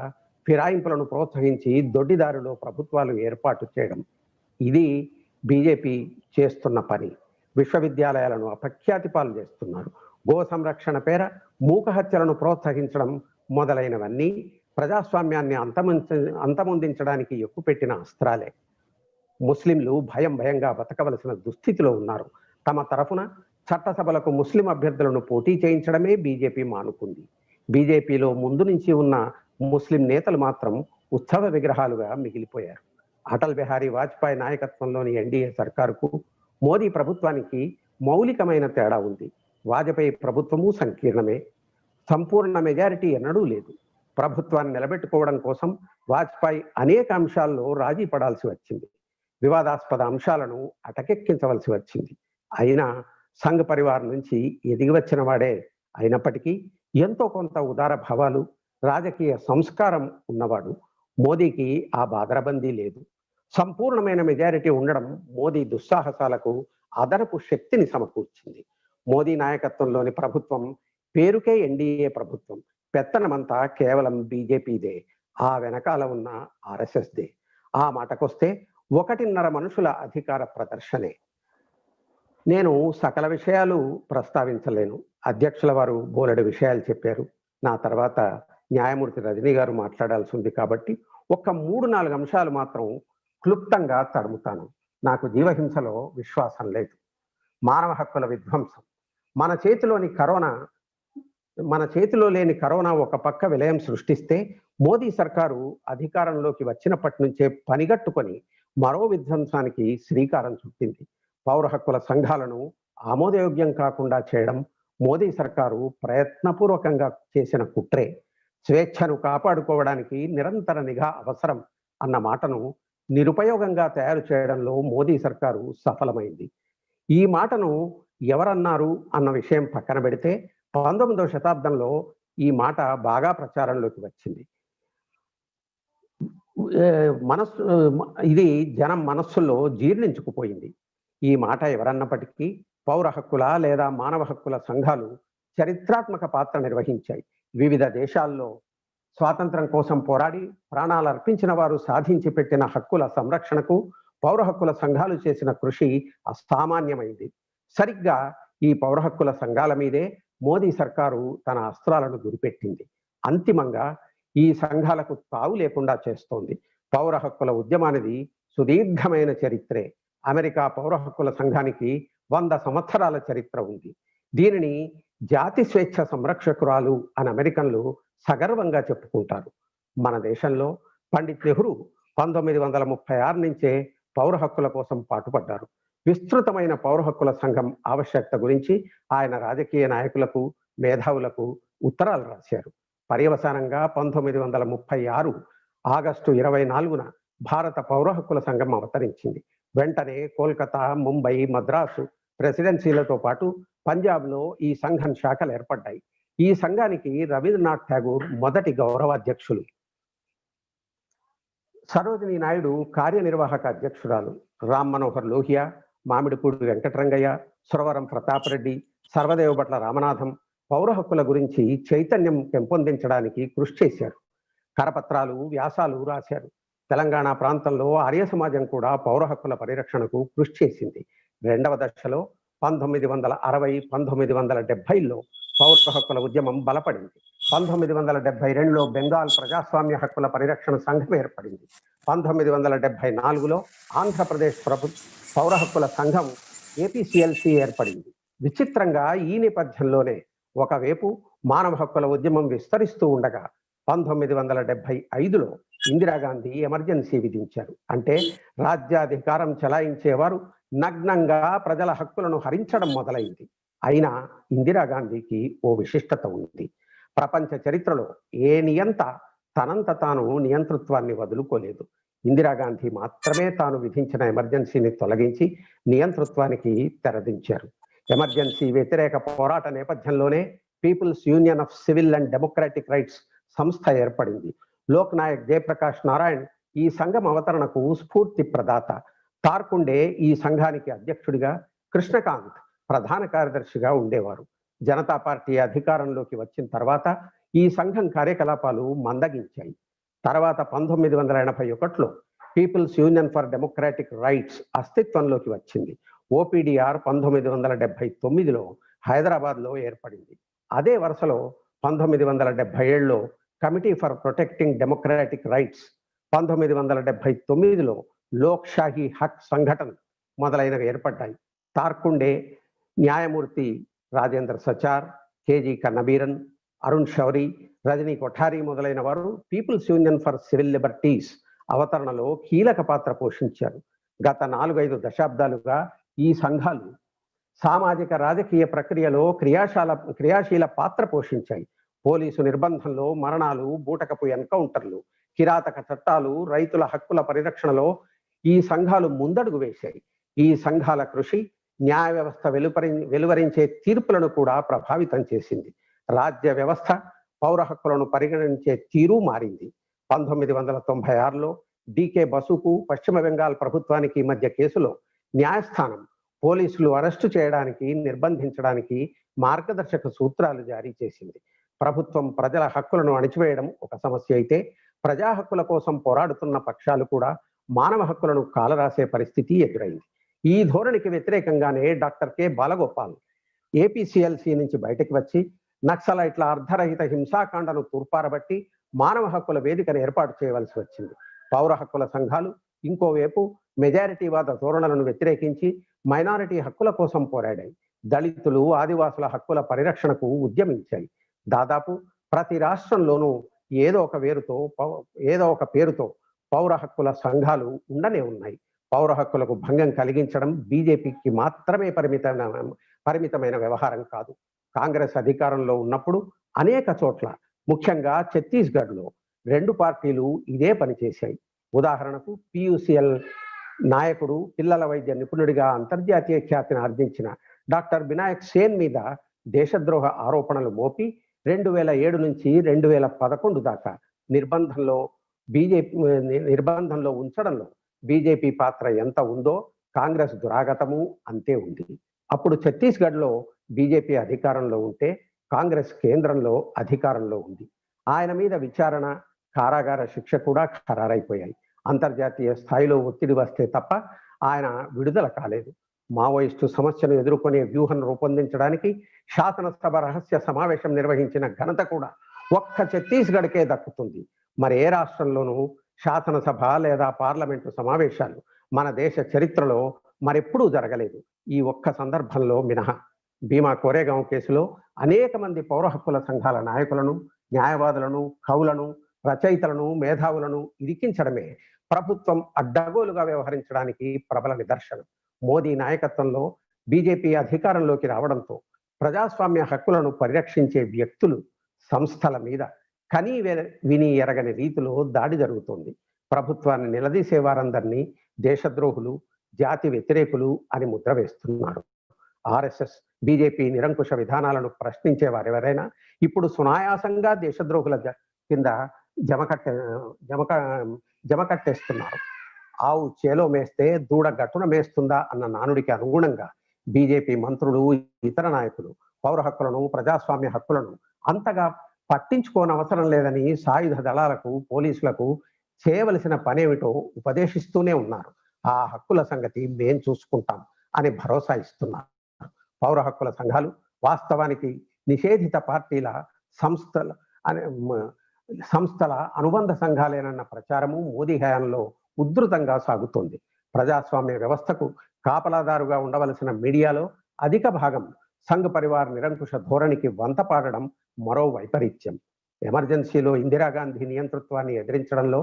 ఫిరాయింపులను ప్రోత్సహించి దొడ్డిదారిలో ప్రభుత్వాలు ఏర్పాటు చేయడం, ఇది బీజేపీ చేస్తున్న పని. విశ్వవిద్యాలయాలను అపఖ్యాతి పాలు చేస్తున్నారు. గో సంరక్షణ పేర మూక హత్యలను ప్రోత్సహించడం మొదలైనవన్నీ ప్రజాస్వామ్యాన్ని అంతమొందించడానికి ఎక్కుపెట్టిన అస్త్రాలే. ముస్లింలు భయంగా బతకవలసిన దుస్థితిలో ఉన్నారు. తమ తరఫున చట్టసభలకు ముస్లిం అభ్యర్థులను పోటీ చేయించడమే బీజేపీ మానుకుంది. బీజేపీలో ముందు నుంచి ఉన్న ముస్లిం నేతలు మాత్రం ఉత్సవ విగ్రహాలుగా మిగిలిపోయారు. అటల్ బిహారీ వాజ్పేయి నాయకత్వంలోని ఎన్డీఏ సర్కారుకు మోదీ ప్రభుత్వానికి మౌలికమైన తేడా ఉంది. వాజ్పేయి ప్రభుత్వము సంకీర్ణమే, సంపూర్ణ మెజారిటీ ఎన్నడూ లేదు. ప్రభుత్వాన్ని నిలబెట్టుకోవడం కోసం వాజ్పేయి అనేక అంశాల్లో రాజీ పడాల్సి వచ్చింది. వివాదాస్పద అంశాలను అటకెక్కించవలసి వచ్చింది. అయినా సంఘ్ పరివార్ నుంచి ఎదిగి వచ్చిన వాడే అయినప్పటికీ ఎంతో కొంత ఉదార భావాలు, రాజకీయ సంస్కారం ఉన్నవాడు. మోదీకి ఆ బాదరబందీ లేదు. సంపూర్ణమైన మెజారిటీ ఉండడం మోదీ దుస్సాహసాలకు అదనపు శక్తిని సమకూర్చింది. మోదీ నాయకత్వంలోని ప్రభుత్వం పేరుకే ఎన్డీఏ ప్రభుత్వం, పెత్తనమంతా కేవలం బీజేపీదే, ఆ వెనకాల ఉన్న ఆర్ఎస్ఎస్దే. ఆ మాటకొస్తే 1.5 మనుషుల అధికార ప్రదర్శనే. నేను సకల విషయాలు ప్రస్తావించలేను. అధ్యక్షుల వారు బోలెడు విషయాలు చెప్పారు. నా తర్వాత న్యాయమూర్తి రజనీ గారు మాట్లాడాల్సి ఉంది కాబట్టి ఒక్క 3-4 అంశాలు మాత్రం క్లుప్తంగా తడుముతాను. నాకు జీవహింసలో విశ్వాసం లేదు. మానవ హక్కుల విధ్వంసం, మన చేతిలో లేని కరోనా ఒక పక్క విలయం సృష్టిస్తే మోదీ సర్కారు అధికారంలోకి వచ్చినప్పటి నుంచే పనిగట్టుకొని మరో విధ్వంసానికి శ్రీకారం చుట్టింది. పౌర హక్కుల సంఘాలను ఆమోదయోగ్యం కాకుండా చేయడం మోదీ సర్కారు ప్రయత్నపూర్వకంగా చేసిన కుట్రే. స్వేచ్ఛను కాపాడుకోవడానికి నిరంతర నిఘా అవసరం అన్న మాటను నిరుపయోగంగా తయారు చేయడంలో మోదీ సర్కారు సఫలమైంది. ఈ మాటను ఎవరన్నారు అన్న విషయం పక్కన పెడితే 19వ శతాబ్దంలో ఈ మాట బాగా ప్రచారంలోకి వచ్చింది. ఇది జనం మనస్సుల్లో జీర్ణించుకుపోయింది. ఈ మాట ఎవరన్నప్పటికీ పౌర హక్కుల లేదా మానవ హక్కుల సంఘాలు చరిత్రాత్మక పాత్ర నిర్వహించాయి. వివిధ దేశాల్లో స్వాతంత్రం కోసం పోరాడి ప్రాణాలు అర్పించిన వారు సాధించి పెట్టిన హక్కుల సంరక్షణకు పౌర హక్కుల సంఘాలు చేసిన కృషి అసామాన్యమైంది. సరిగ్గా ఈ పౌర హక్కుల సంఘాల మీదే మోదీ సర్కారు తన అస్త్రాలను గురిపెట్టింది. అంతిమంగా ఈ సంఘాలకు తావు లేకుండా చేస్తోంది. పౌర హక్కుల ఉద్యమానికి సుదీర్ఘమైన చరిత్రే. అమెరికా పౌర హక్కుల సంఘానికి 100 సంవత్సరాల చరిత్ర ఉంది. దీనిని జాతి స్వేచ్ఛ సంరక్షకురాలు అని అమెరికన్లు సగర్వంగా చెప్పుకుంటారు. మన దేశంలో పండిత్ నెహ్రూ 1936 నుంచే పౌర హక్కుల కోసం పాటుపడ్డారు. విస్తృతమైన పౌర హక్కుల సంఘం ఆవశ్యకత గురించి ఆయన రాజకీయ నాయకులకు, మేధావులకు ఉత్తరాలు రాశారు. పర్యవసానంగా 1936 ఆగస్టు 24న భారత పౌర హక్కుల సంఘం అవతరించింది. వెంటనే కోల్కతా, ముంబై, మద్రాసు ప్రెసిడెన్సీలతో పాటు పంజాబ్లో ఈ సంఘం శాఖలు ఏర్పడ్డాయి. ఈ సంఘానికి రవీంద్రనాథ్ ఠాగూర్ మొదటి గౌరవాధ్యక్షులు. సరోజినీ నాయుడు కార్యనిర్వాహక అధ్యక్షురాలు. రామ్ మనోహర్ లోహియా, మామిడిపూడి వెంకటరంగయ్య, సురవరం ప్రతాపరెడ్డి, సర్వదేవభట్ల రామనాథం పౌర హక్కుల గురించి చైతన్యం పెంపొందించడానికి కృషి చేశారు. కరపత్రాలు, వ్యాసాలు రాశారు. తెలంగాణ ప్రాంతంలో ఆర్య సమాజం కూడా పౌర హక్కుల పరిరక్షణకు కృషి చేసింది. రెండవ దశలో 1960, 1970లో పౌర హక్కుల ఉద్యమం బలపడింది. 1972లో బెంగాల్ ప్రజాస్వామ్య హక్కుల పరిరక్షణ సంఘం ఏర్పడింది. 1974లో ఆంధ్రప్రదేశ్ పౌర హక్కుల సంఘం ఏపీసీఎల్సీ ఏర్పడింది. విచిత్రంగా ఈ నేపథ్యంలోనే ఒకవైపు మానవ హక్కుల ఉద్యమం విస్తరిస్తూ ఉండగా 1975లో ఇందిరాగాంధీ ఎమర్జెన్సీ విధించారు. అంటే రాజ్యాధికారం చెలాయించేవారు నగ్నంగా ప్రజల హక్కులను హరించడం మొదలైంది. అయినా ఇందిరాగాంధీకి ఓ విశిష్టత ఉంది. ప్రపంచ చరిత్రలో ఏ నియంత తనంత తాను నియంతృత్వాన్ని వదులుకోలేదు. ఇందిరాగాంధీ మాత్రమే తాను విధించిన ఎమర్జెన్సీని తొలగించి నియంతృత్వానికి తెరదించారు. ఎమర్జెన్సీ వ్యతిరేక పోరాట నేపథ్యంలోనే people's union of civil and democratic rights సంస్థ ఏర్పడింది. లోక్ నాయక్ జయప్రకాష్ నారాయణ్ ఈ సంఘం అవతరణకు స్ఫూర్తి ప్రదాత. తార్కుండే ఈ సంఘానికి అధ్యక్షుడిగా, కృష్ణకాంత్ ప్రధాన కార్యదర్శిగా ఉండేవారు. జనతా పార్టీ అధికారంలోకి వచ్చిన తర్వాత ఈ సంఘం కార్యకలాపాలు మందగించాయి. తర్వాత 1981లో People's Union for Democratic Rights అస్తిత్వంలోకి వచ్చింది. ఓపీడీఆర్ 1979లో హైదరాబాద్లో ఏర్పడింది. అదే వరుసలో 1977లో Committee for Protecting Democratic Rights, 1979లో లోక్ షాహీ హక్ సంఘటన్ మొదలైనవి ఏర్పడ్డాయి. తార్కుండే, న్యాయమూర్తి రాజేంద్ర సచార్, కేజీ కన్నబీరన్, అరుణ్ షౌరి, రజనీ కొఠారి మొదలైన వారు People's Union for Civil Liberties అవతరణలో కీలక పాత్ర పోషించారు. గత 4-5 దశాబ్దాలుగా ఈ సంఘాలు సామాజిక రాజకీయ ప్రక్రియలో క్రియాశీల పాత్ర పోషించాయి. పోలీసు నిర్బంధంలో మరణాలు, బూటకపు ఎన్కౌంటర్లు, కిరాతక చట్టాలు, రైతుల హక్కుల పరిరక్షణలో ఈ సంఘాలు ముందడుగు వేశాయి. ఈ సంఘాల కృషి న్యాయ వ్యవస్థ వెలువరించే తీర్పులను కూడా ప్రభావితం చేసింది. రాజ్య వ్యవస్థ పౌర హక్కులను పరిగణించే తీరు మారింది. 1996లో డికే బసుకు పశ్చిమ బెంగాల్ ప్రభుత్వానికి మధ్య కేసులో న్యాయస్థానం పోలీసులు అరెస్టు చేయడానికి, నిర్బంధించడానికి మార్గదర్శక సూత్రాలు జారీ చేసింది. ప్రభుత్వం ప్రజల హక్కులను అణిచివేయడం ఒక సమస్య అయితే, ప్రజా హక్కుల కోసం పోరాడుతున్న పక్షాలు కూడా మానవ హక్కులను కాలరాసే పరిస్థితి ఎదురైంది. ఈ ధోరణికి వ్యతిరేకంగానే డాక్టర్ కె బాలగోపాల్ ఏపీసీఎల్సీ నుంచి బయటకు వచ్చి నక్సలైట్ల అర్ధరహిత హింసాకాండను తూర్పారబట్టి మానవ హక్కుల వేదికను ఏర్పాటు చేయవలసి వచ్చింది. పౌర హక్కుల సంఘాలు ఇంకోవైపు మెజారిటీవాద ధోరణులను వ్యతిరేకించి మైనారిటీ హక్కుల కోసం పోరాడాయి. దళితులు, ఆదివాసుల హక్కుల పరిరక్షణకు ఉద్యమించాయి. దాదాపు ప్రతి రాష్ట్రంలోనూ ఏదో ఒక పేరుతో పౌర హక్కుల సంఘాలు ఉండనే ఉన్నాయి. పౌర హక్కులకు భంగం కలిగించడం బీజేపీకి మాత్రమే పరిమితమైన వ్యవహారం కాదు. కాంగ్రెస్ అధికారంలో ఉన్నప్పుడు అనేక చోట్ల, ముఖ్యంగా ఛత్తీస్గఢ్లో 2 పార్టీలు ఇదే పని చేశాయి. ఉదాహరణకు పియుసిఎల్ నాయకుడు, పిల్లల వైద్య నిపుణుడిగా అంతర్జాతీయ ఖ్యాతిని ఆర్జించిన డాక్టర్ బినాయక్ సేన్ మీద దేశద్రోహ ఆరోపణలు మోపి 2007 నుంచి 2011 దాకా నిర్బంధంలో ఉంచడంలో బీజేపీ పాత్ర ఎంత ఉందో కాంగ్రెస్ దురాగతము అంతే ఉంది. అప్పుడు ఛత్తీస్గఢ్లో బీజేపీ అధికారంలో ఉంటే కాంగ్రెస్ కేంద్రంలో అధికారంలో ఉంది. ఆయన మీద విచారణ, కారాగార శిక్ష కూడా ఖరారైపోయాయి. అంతర్జాతీయ స్థాయిలో ఒత్తిడి వస్తే తప్ప ఆయన విడుదల కాలేదు. మావోయిస్టు సమస్యను ఎదుర్కొనే వ్యూహం రూపొందించడానికి శాసనసభ రహస్య సమావేశం నిర్వహించిన ఘనత కూడా ఒక్క ఛత్తీస్గఢ్కే దక్కుతుంది. మరి ఏ రాష్ట్రంలోనూ శాసనసభ లేదా పార్లమెంటు సమావేశాలు మన దేశ చరిత్రలో మరెప్పుడూ జరగలేదు, ఈ ఒక్క సందర్భంలో మినహా. భీమా కోరేగాం కేసులో అనేక మంది పౌర హక్కుల సంఘాల నాయకులను, న్యాయవాదులను, కవులను, రచయితలను, మేధావులను ఇరికించడమే ప్రభుత్వం అడ్డగోలుగా వ్యవహరించడానికి ప్రబల నిదర్శనం. మోదీ నాయకత్వంలో బీజేపీ అధికారంలోకి రావడంతో ప్రజాస్వామ్య హక్కులను పరిరక్షించే వ్యక్తులు, సంస్థల మీద కనీ విని ఎరగని రీతిలో దాడి జరుగుతోంది. ప్రభుత్వాన్ని నిలదీసే వారందరినీ దేశద్రోహులు, జాతి వ్యతిరేకులు అని ముద్ర వేస్తున్నారు. ఆర్ఎస్ఎస్, బీజేపీ నిరంకుశ విధానాలను ప్రశ్నించే వారెవరైనా ఇప్పుడు సునాయాసంగా దేశద్రోహుల కింద జమకట్టేస్తున్నారు. ఆవు చేలో మేస్తే దూడ గట్టున మేస్తుందా అన్న నానుడికి అనుగుణంగా బీజేపీ మంత్రులు, ఇతర నాయకులు పౌర హక్కులను, ప్రజాస్వామ్య హక్కులను అంతగా పట్టించుకోనవసరం లేదని సాయుధ దళాలకు, పోలీసులకు చేయవలసిన పనేమిటో ఉపదేశిస్తూనే ఉన్నారు. ఆ హక్కుల సంగతి మేం చూసుకుంటాం అని భరోసా ఇస్తున్నారు. పౌర హక్కుల సంఘాలు వాస్తవానికి నిషేధిత పార్టీల సంస్థల అనుబంధ సంఘాలేనన్న ప్రచారము మోదీ హయాంలో ఉధృతంగా సాగుతోంది. ప్రజాస్వామ్య వ్యవస్థకు కాపలాదారుగా ఉండవలసిన మీడియాలో అధిక భాగం సంఘ్ పరివార్ నిరంకుశ ధోరణికి వంత పాడడం మరో వైపరీత్యం. ఎమర్జెన్సీలో ఇందిరాగాంధీ నియంతృత్వాన్ని ఎదిరించడంలో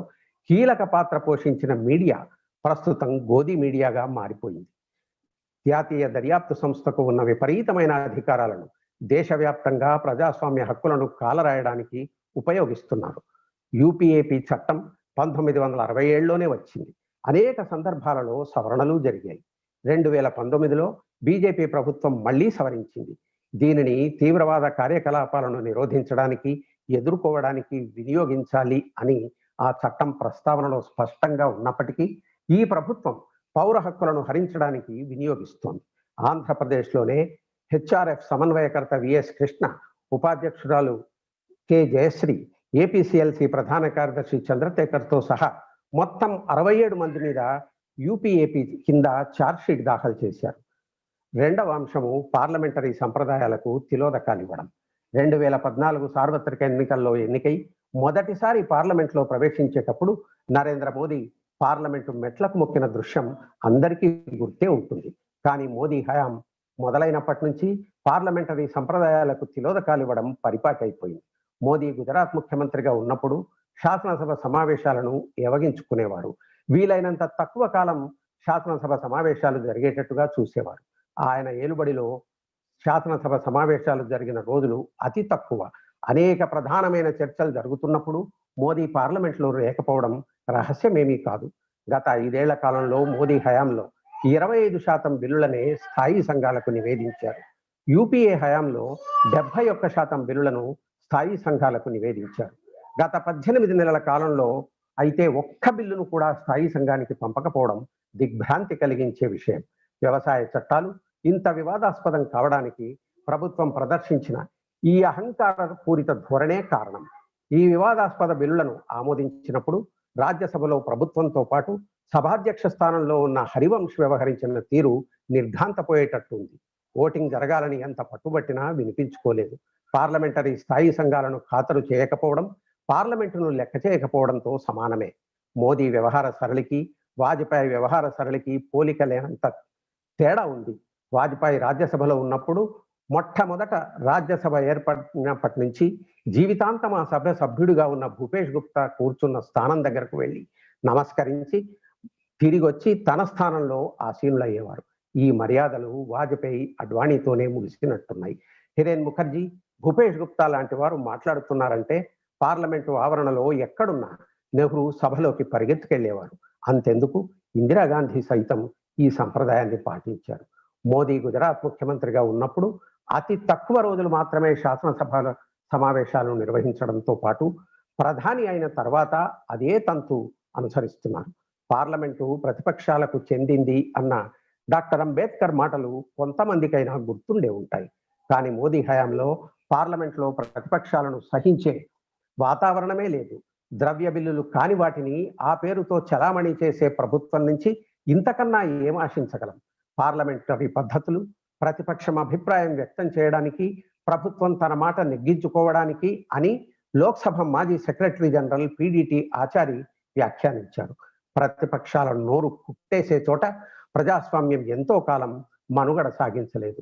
కీలక పాత్ర పోషించిన మీడియా ప్రస్తుతం గోదీ మీడియాగా మారిపోయింది. జాతీయ దర్యాప్తు సంస్థకు ఉన్న విపరీతమైన అధికారాలను దేశవ్యాప్తంగా ప్రజాస్వామ్య హక్కులను కాలరాయడానికి ఉపయోగిస్తున్నారు. యూపీఏపీ చట్టం 1967లోనే వచ్చింది. అనేక సందర్భాలలో సవరణలు జరిగాయి. 2019లో బీజేపీ ప్రభుత్వం మళ్లీ సవరించింది. దీనిని తీవ్రవాద కార్యకలాపాలను నిరోధించడానికి, ఎదుర్కోవడానికి వినియోగించాలి అని ఆ చట్టం ప్రస్తావనలో స్పష్టంగా ఉన్నప్పటికీ ఈ ప్రభుత్వం పౌర హక్కులను హరించడానికి వినియోగిస్తోంది. ఆంధ్రప్రదేశ్లోనే హెచ్ఆర్ఎఫ్ సమన్వయకర్త విఎస్ కృష్ణ, ఉపాధ్యక్షురాలు కె జయశ్రీ, ఏపీసీఎల్సీ ప్రధాన కార్యదర్శి చంద్రశేఖర్తో సహా మొత్తం 67 మంది మీద యూపీఏపీ కింద ఛార్జ్షీట్ దాఖలు చేశారు. రెండవ అంశము పార్లమెంటరీ సంప్రదాయాలకు తిలోదకాలివ్వడం. 2014 సార్వత్రిక ఎన్నికల్లో ఎన్నికై మొదటిసారి పార్లమెంట్లో ప్రవేశించేటప్పుడు నరేంద్ర మోదీ పార్లమెంటు మెట్లకు మొక్కిన దృశ్యం అందరికీ గుర్తే ఉంటుంది. కానీ మోదీ హయాం మొదలైనప్పటి నుంచి పార్లమెంటరీ సంప్రదాయాలకు తిలోదకాలివ్వడం పరిపాటైపోయింది. మోదీ గుజరాత్ ముఖ్యమంత్రిగా ఉన్నప్పుడు శాసనసభ సమావేశాలను ఏవగించుకునేవారు. వీలైనంత తక్కువ కాలం శాసనసభ సమావేశాలు జరిగేటట్టుగా చూసేవారు. ఆయన ఏలుబడిలో శాసనసభ సమావేశాలు జరిగిన రోజులు అతి తక్కువ. అనేక ప్రధానమైన చర్చలు జరుగుతున్నప్పుడు మోదీ పార్లమెంట్లో లేకపోవడం రహస్యమేమీ కాదు. గత 5 ఏళ్ల కాలంలో మోదీ హయాంలో 25% బిల్లులనే స్థాయి సంఘాలకు నివేదించారు. యూపీఏ హయాంలో 71% బిల్లులను స్థాయి సంఘాలకు నివేదించారు. గత 18 నెలల కాలంలో అయితే ఒక్క బిల్లును కూడా స్థాయి సంఘానికి పంపకపోవడం దిగ్భ్రాంతి కలిగించే విషయం. వ్యవసాయ చట్టాలు ఇంత వివాదాస్పదం కావడానికి ప్రభుత్వం ప్రదర్శించిన ఈ అహంకార పూరిత ధోరణే కారణం. ఈ వివాదాస్పద బిల్లులను ఆమోదించినప్పుడు రాజ్యసభలో ప్రభుత్వంతో పాటు సభాధ్యక్ష స్థానంలో ఉన్న హరివంశ్ వ్యవహరించిన తీరు నిర్ఘాంతపోయేటట్టు ఉంది. ఓటింగ్ జరగాలని ఎంత పట్టుబట్టినా వినిపించుకోలేదు. పార్లమెంటరీ స్థాయి సంఘాలను ఖాతరు చేయకపోవడం పార్లమెంటును లెక్క చేయకపోవడంతో సమానమే. మోదీ వ్యవహార సరళికి, వాజ్పేయి వ్యవహార సరళికి పోలిక లేనంత తేడా ఉంది. వాజ్పేయి రాజ్యసభలో ఉన్నప్పుడు మొట్టమొదట రాజ్యసభ ఏర్పడినప్పటి నుంచి జీవితాంతం ఆ సభ సభ్యుడిగా ఉన్న భూపేష్ గుప్తా కూర్చున్న స్థానం దగ్గరకు వెళ్ళి నమస్కరించి తిరిగి వచ్చి తన స్థానంలో ఆసీనులయ్యేవారు. ఈ మర్యాదలు వాజ్పేయి, అడ్వాణీతోనే ముగిసినట్టున్నాయి. హిరేన్ ముఖర్జీ, భూపేష్ గుప్తా లాంటి వారు మాట్లాడుతున్నారంటే పార్లమెంటు ఆవరణలో ఎక్కడున్నా నెహ్రూ సభలోకి పరిగెత్తుకెళ్లేవారు. అంతెందుకు, ఇందిరాగాంధీ సైతం ఈ సంప్రదాయాన్ని పాటించారు. మోదీ గుజరాత్ ముఖ్యమంత్రిగా ఉన్నప్పుడు అతి తక్కువ రోజులు మాత్రమే శాసనసభ సమావేశాలను నిర్వహించడంతో పాటు ప్రధాని అయిన తర్వాత అదే తంతు అనుసరిస్తున్నారు. పార్లమెంటు ప్రతిపక్షాలకు చెందింది అన్న డాక్టర్ అంబేద్కర్ మాటలు కొంతమందికైనా గుర్తుండే ఉంటాయి. కానీ మోదీ హయాంలో పార్లమెంట్లో ప్రతిపక్షాలను సహించే వాతావరణమే లేదు. ద్రవ్య బిల్లులు కాని వాటిని ఆ పేరుతో చలామణి చేసే ప్రభుత్వం నుంచి ఇంతకన్నా ఏం ఆశించగలం? పార్లమెంటరీ పద్ధతులు, ప్రతిపక్షం అభిప్రాయం వ్యక్తం చేయడానికి, ప్రభుత్వం తన మాట నెగ్గించుకోవడానికి అని లోక్సభ మాజీ సెక్రటరీ జనరల్ పిడిటి ఆచారి వ్యాఖ్యానించారు. ప్రతిపక్షాల నోరు కుట్టేసే చోట ప్రజాస్వామ్యం ఎంతో కాలం మనుగడ సాగించలేదు.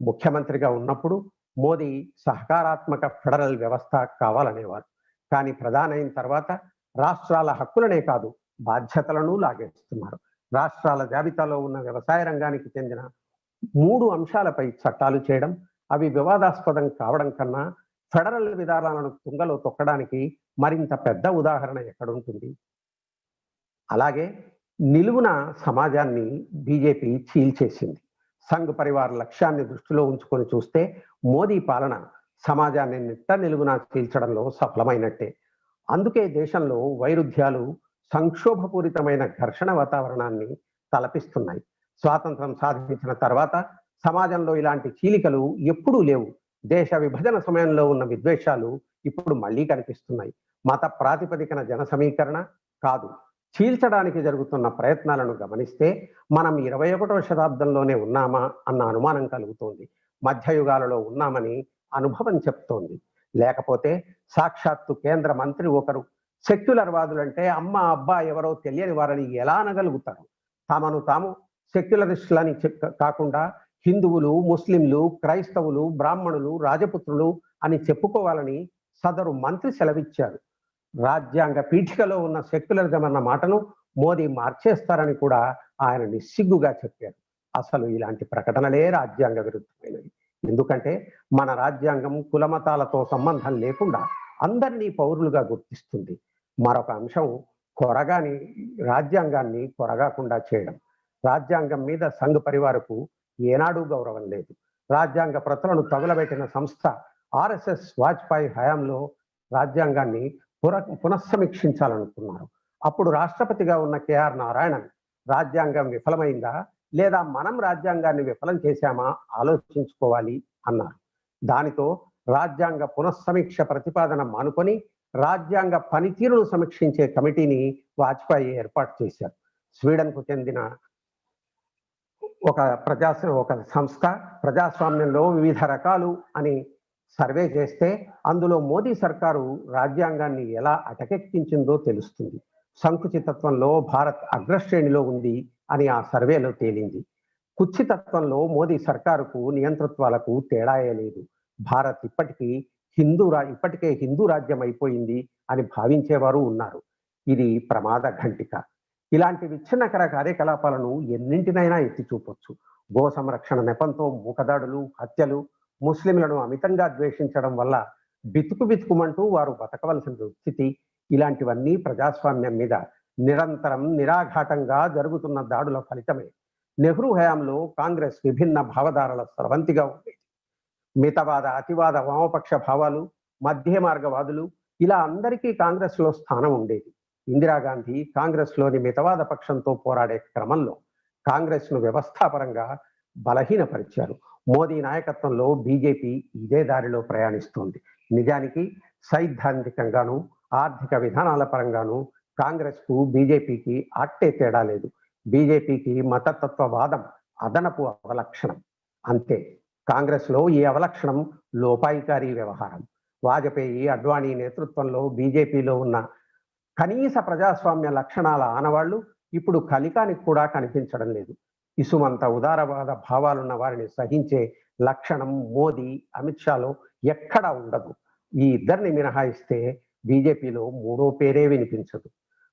ముఖ్యమంత్రిగా ఉన్నప్పుడు మోదీ సహకారాత్మక ఫెడరల్ వ్యవస్థ కావాలనేవారు. కానీ ప్రధాని అయిన తర్వాత రాష్ట్రాల హక్కులనే కాదు, బాధ్యతలను లాగేస్తున్నారు. రాష్ట్రాల జాబితాలో ఉన్న వ్యవసాయ రంగానికి చెందిన 3 అంశాలపై చట్టాలు చేయడం, అవి వివాదాస్పదం కావడం కన్నా ఫెడరల్ విధానాలను తుంగలో తొక్కడానికి మరింత పెద్ద ఉదాహరణ ఎక్కడుంటుంది? అలాగే నిలువున సమాజాన్ని బీజేపీ చీల్చేసింది. సంఘ్ పరివార్ లక్ష్యాన్ని దృష్టిలో ఉంచుకొని చూస్తే మోదీ పాలన సమాజాన్ని నిట్ట నిలువున చీల్చడంలో సఫలమైనట్టే. అందుకే దేశంలో వైరుధ్యాలు సంక్షోభపూరితమైన ఘర్షణ వాతావరణాన్ని తలపిస్తున్నాయి. స్వాతంత్రం సాధించిన తర్వాత సమాజంలో ఇలాంటి చీలికలు ఎప్పుడూ లేవు. దేశ విభజన సమయంలో ఉన్న విద్వేషాలు ఇప్పుడు మళ్ళీ కనిపిస్తున్నాయి. మత ప్రాతిపదికన జన సమీకరణ కాదు, చీల్చడానికి జరుగుతున్న ప్రయత్నాలను గమనిస్తే మనం 21వ శతాబ్దంలోనే ఉన్నామా అన్న అనుమానం కలుగుతోంది. మధ్యయుగాలలో ఉన్నామని అనుభవం చెప్తోంది. లేకపోతే సాక్షాత్తు కేంద్ర మంత్రి ఒకరు సెక్యులర్ వాదులంటే అమ్మ అబ్బా ఎవరో తెలియని వారని ఎలా అనగలుగుతారు? తమను తాము సెక్యులరిస్టులని కాకుండా హిందువులు, ముస్లింలు, క్రైస్తవులు, బ్రాహ్మణులు, రాజపుత్రులు అని చెప్పుకోవాలని సదరు మంత్రి సెలవిచ్చారు. రాజ్యాంగ పీఠికలో ఉన్న సెక్యులరిజం అన్న మాటను మోదీ మార్చేస్తారని కూడా ఆయన నిస్సిగ్గుగా చెప్పారు. అసలు ఇలాంటి ప్రకటనలే రాజ్యాంగ విరుద్ధమైనవి. ఎందుకంటే మన రాజ్యాంగం కులమతాలతో సంబంధం లేకుండా అందరినీ పౌరులుగా గుర్తిస్తుంది. మరొక అంశం రాజ్యాంగాన్ని కొరగాకుండా చేయడం. రాజ్యాంగం మీద సంఘ్ పరివారకు ఏనాడూ గౌరవం లేదు. రాజ్యాంగ ప్రతులను తగులబెట్టిన సంస్థ ఆర్ఎస్ఎస్ వాజ్పేయి హయాంలో రాజ్యాంగాన్ని పునఃసమీక్షించాలనుకున్నారు. అప్పుడు రాష్ట్రపతిగా ఉన్న కేఆర్ నారాయణన్ రాజ్యాంగం విఫలమైందా లేదా మనం రాజ్యాంగాన్ని విఫలం చేశామా ఆలోచించుకోవాలి అన్నారు. దానితో రాజ్యాంగ పునఃసమీక్ష ప్రతిపాదన మానుకొని రాజ్యాంగ పనితీరును సమీక్షించే కమిటీని వాజ్పేయి ఏర్పాటు చేశారు. స్వీడన్కు చెందిన ఒక సంస్థ ప్రజాస్వామ్యంలో వివిధ రకాలు అని సర్వే చేస్తే అందులో మోదీ సర్కారు రాజ్యాంగాన్ని ఎలా అటకెక్కించిందో తెలుస్తుంది. సంకుచితత్వంలో భారత్ అగ్రశ్రేణిలో ఉంది అని ఆ సర్వేలో తేలింది. కుచ్చితత్వంలో మోదీ సర్కారుకు నియంతృత్వాలకు తేడాయే లేదు. భారత్ ఇప్పటికే హిందూ రాజ్యం అయిపోయింది అని భావించేవారు ఉన్నారు. ఇది ప్రమాద ఘంటిక. ఇలాంటి విచ్ఛిన్నకర కార్యకలాపాలను ఎన్నింటినైనా ఎత్తి చూపొచ్చు. గో సంరక్షణ నెపంతో మూకదాడులు, హత్యలు, ముస్లింలను అమితంగా ద్వేషించడం వల్ల బితుకుమంటూ వారు బతకవలసిన స్థితి, ఇలాంటివన్నీ ప్రజాస్వామ్యం మీద నిరంతరం నిరాఘాటంగా జరుగుతున్న దాడుల ఫలితమే. నెహ్రూ హయాంలో కాంగ్రెస్ విభిన్న భావధారల స్రవంతిగా ఉండేది. మితవాద, అతివాద, వామపక్ష భావాలు, మధ్య మార్గవాదులు ఇలా అందరికీ కాంగ్రెస్ లో స్థానం ఉండేది. ఇందిరాగాంధీ కాంగ్రెస్ లోని మితవాద పక్షంతో పోరాడే క్రమంలో కాంగ్రెస్ ను వ్యవస్థాపరంగా బలహీనపరిచారు. మోదీ నాయకత్వంలో బీజేపీ ఇదే దారిలో ప్రయాణిస్తోంది. నిజానికి సైద్ధాంతికంగాను ఆర్థిక విధానాల పరంగాను కాంగ్రెస్ కు బీజేపీకి అట్టే తేడా లేదు. బీజేపీకి మతతత్వవాదం అదనపు అవలక్షణం అంతే. కాంగ్రెస్ లో ఈ అవలక్షణం లోపాయికారీ వ్యవహారం. వాజపేయి, అడ్వాణీ నేతృత్వంలో బీజేపీలో ఉన్న కనీస ప్రజాస్వామ్య లక్షణాల ఆనవాళ్లు ఇప్పుడు కలికానికి కూడా కనిపించడం లేదు. ఇసుమంత ఉదారవాద భావాలున్న వారిని సహించే లక్షణం మోదీ, అమిత్ షాలో ఎక్కడా ఉండదు. ఈ ఇద్దరిని మినహాయిస్తే బీజేపీలో మూడో పేరే వినిపించదు.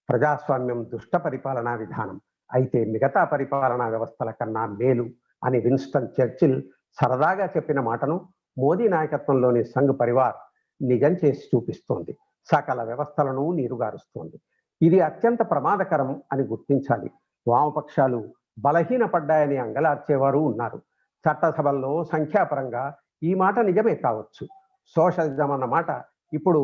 ప్రజాస్వామ్యం దుష్ట పరిపాలనా విధానం అయితే మిగతా పరిపాలనా వ్యవస్థల కన్నా మేలు అని విన్స్టన్ చర్చిల్ సరదాగా చెప్పిన మాటను మోదీ నాయకత్వంలోని సంఘ్ పరివార్ నిజం చేసి చూపిస్తోంది. సకల వ్యవస్థలను నీరుగారుస్తోంది. ఇది అత్యంత ప్రమాదకరం అని గుర్తించాలి. వామపక్షాలు బలహీనపడ్డాయని అంగలార్చేవారు ఉన్నారు. చట్టసభల్లో సంఖ్యాపరంగా ఈ మాట నిజమే కావచ్చు. సోషలిజం అన్న మాట ఇప్పుడు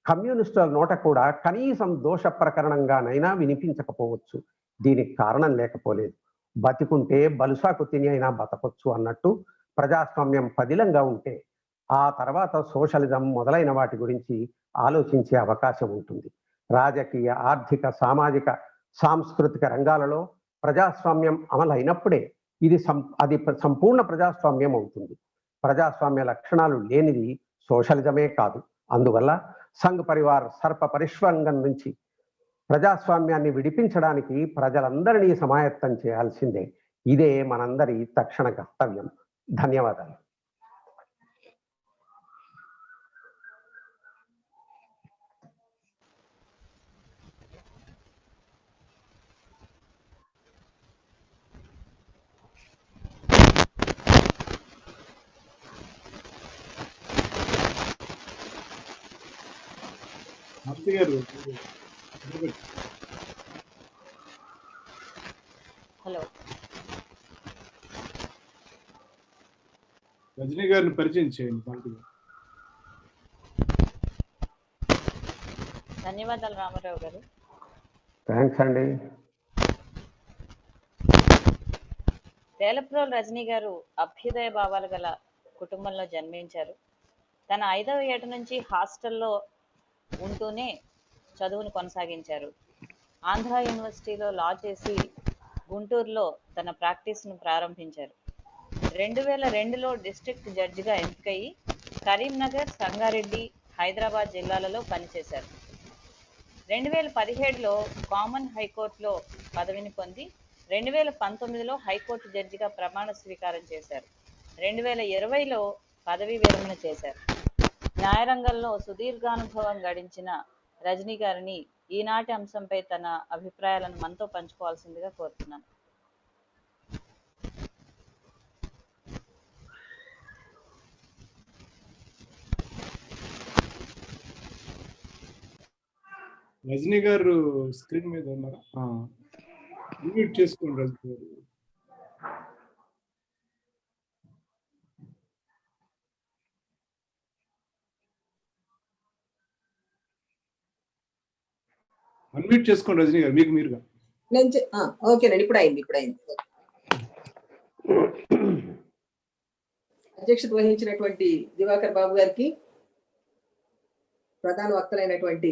కమ్యూనిస్టుల నోట కూడా కనీసం దోష ప్రకరణంగానైనా వినిపించకపోవచ్చు. దీనికి కారణం లేకపోలేదు. బతికుంటే బలుసాకు తిని అయినా బతకొచ్చు అన్నట్టు ప్రజాస్వామ్యం పదిలంగా ఉంటే ఆ తర్వాత సోషలిజం మొదలైన వాటి గురించి ఆలోచించే అవకాశం ఉంటుంది. రాజకీయ, ఆర్థిక, సామాజిక, సాంస్కృతిక రంగాలలో ప్రజాస్వామ్యం అమలైనప్పుడే ఇది అది సంపూర్ణ ప్రజాస్వామ్యం అవుతుంది. ప్రజాస్వామ్య లక్షణాలు లేనిది సోషలిజమే కాదు. అందువల్ల సంఘ్ పరివార్ సర్ప పరిష్వంగం నుంచి ప్రజాస్వామ్యాన్ని విడిపించడానికి ప్రజలందరినీ సమాయత్తం చేయాల్సిందే. ఇదే మనందరి తక్షణ కర్తవ్యం. ధన్యవాదాలు. మూర్తి గారు హలో, రజనీ గారిని పరిచయం చేయండి. మూర్తి గారు. ధన్యవాదాలు రామారావు గారు. థ్యాంక్స్ అండి. వేలప్రోలు రజనీ గారు అభ్యుదయ భావాలు గల కుటుంబంలో జన్మించారు. తన 5వ ఏట నుంచి హాస్టల్లో ఉంటూనే చదువును కొనసాగించారు. ఆంధ్ర యూనివర్సిటీలో లా చేసి గుంటూరులో తన ప్రాక్టీస్ను ప్రారంభించారు. 2002లో డిస్ట్రిక్ట్ జడ్జిగా ఎంపికయ్యి కరీంనగర్, సంగారెడ్డి, హైదరాబాద్ జిల్లాలలో పనిచేశారు. 2017లో కామన్ హైకోర్టులో పదవిని పొంది 2019లో హైకోర్టు జడ్జిగా ప్రమాణ స్వీకారం చేశారు. 2020లో పదవీ విరమణ చేశారు. న్యాయరంగంలో సుదీర్ఘానుభవం గడించిన రజనీ గారిని ఈనాటి అంశంపై తన అభిప్రాయాలను మనతో పంచుకోవాల్సిందిగా కోరుతున్నాను. రజనీ గారు స్క్రీన్ మీద ఉన్నారా? మ్యూట్ చేసుకోండి రజనీ గారు. అన్మ్యూట్ చేసుకోండి రజనీ గారు, మీకు మీరుగా. ఓకేనండి, ఇప్పుడు అయింది. అధ్యక్షత వహించినటువంటి దివాకర్ బాబు గారికి, ప్రధాన వక్తలైనటువంటి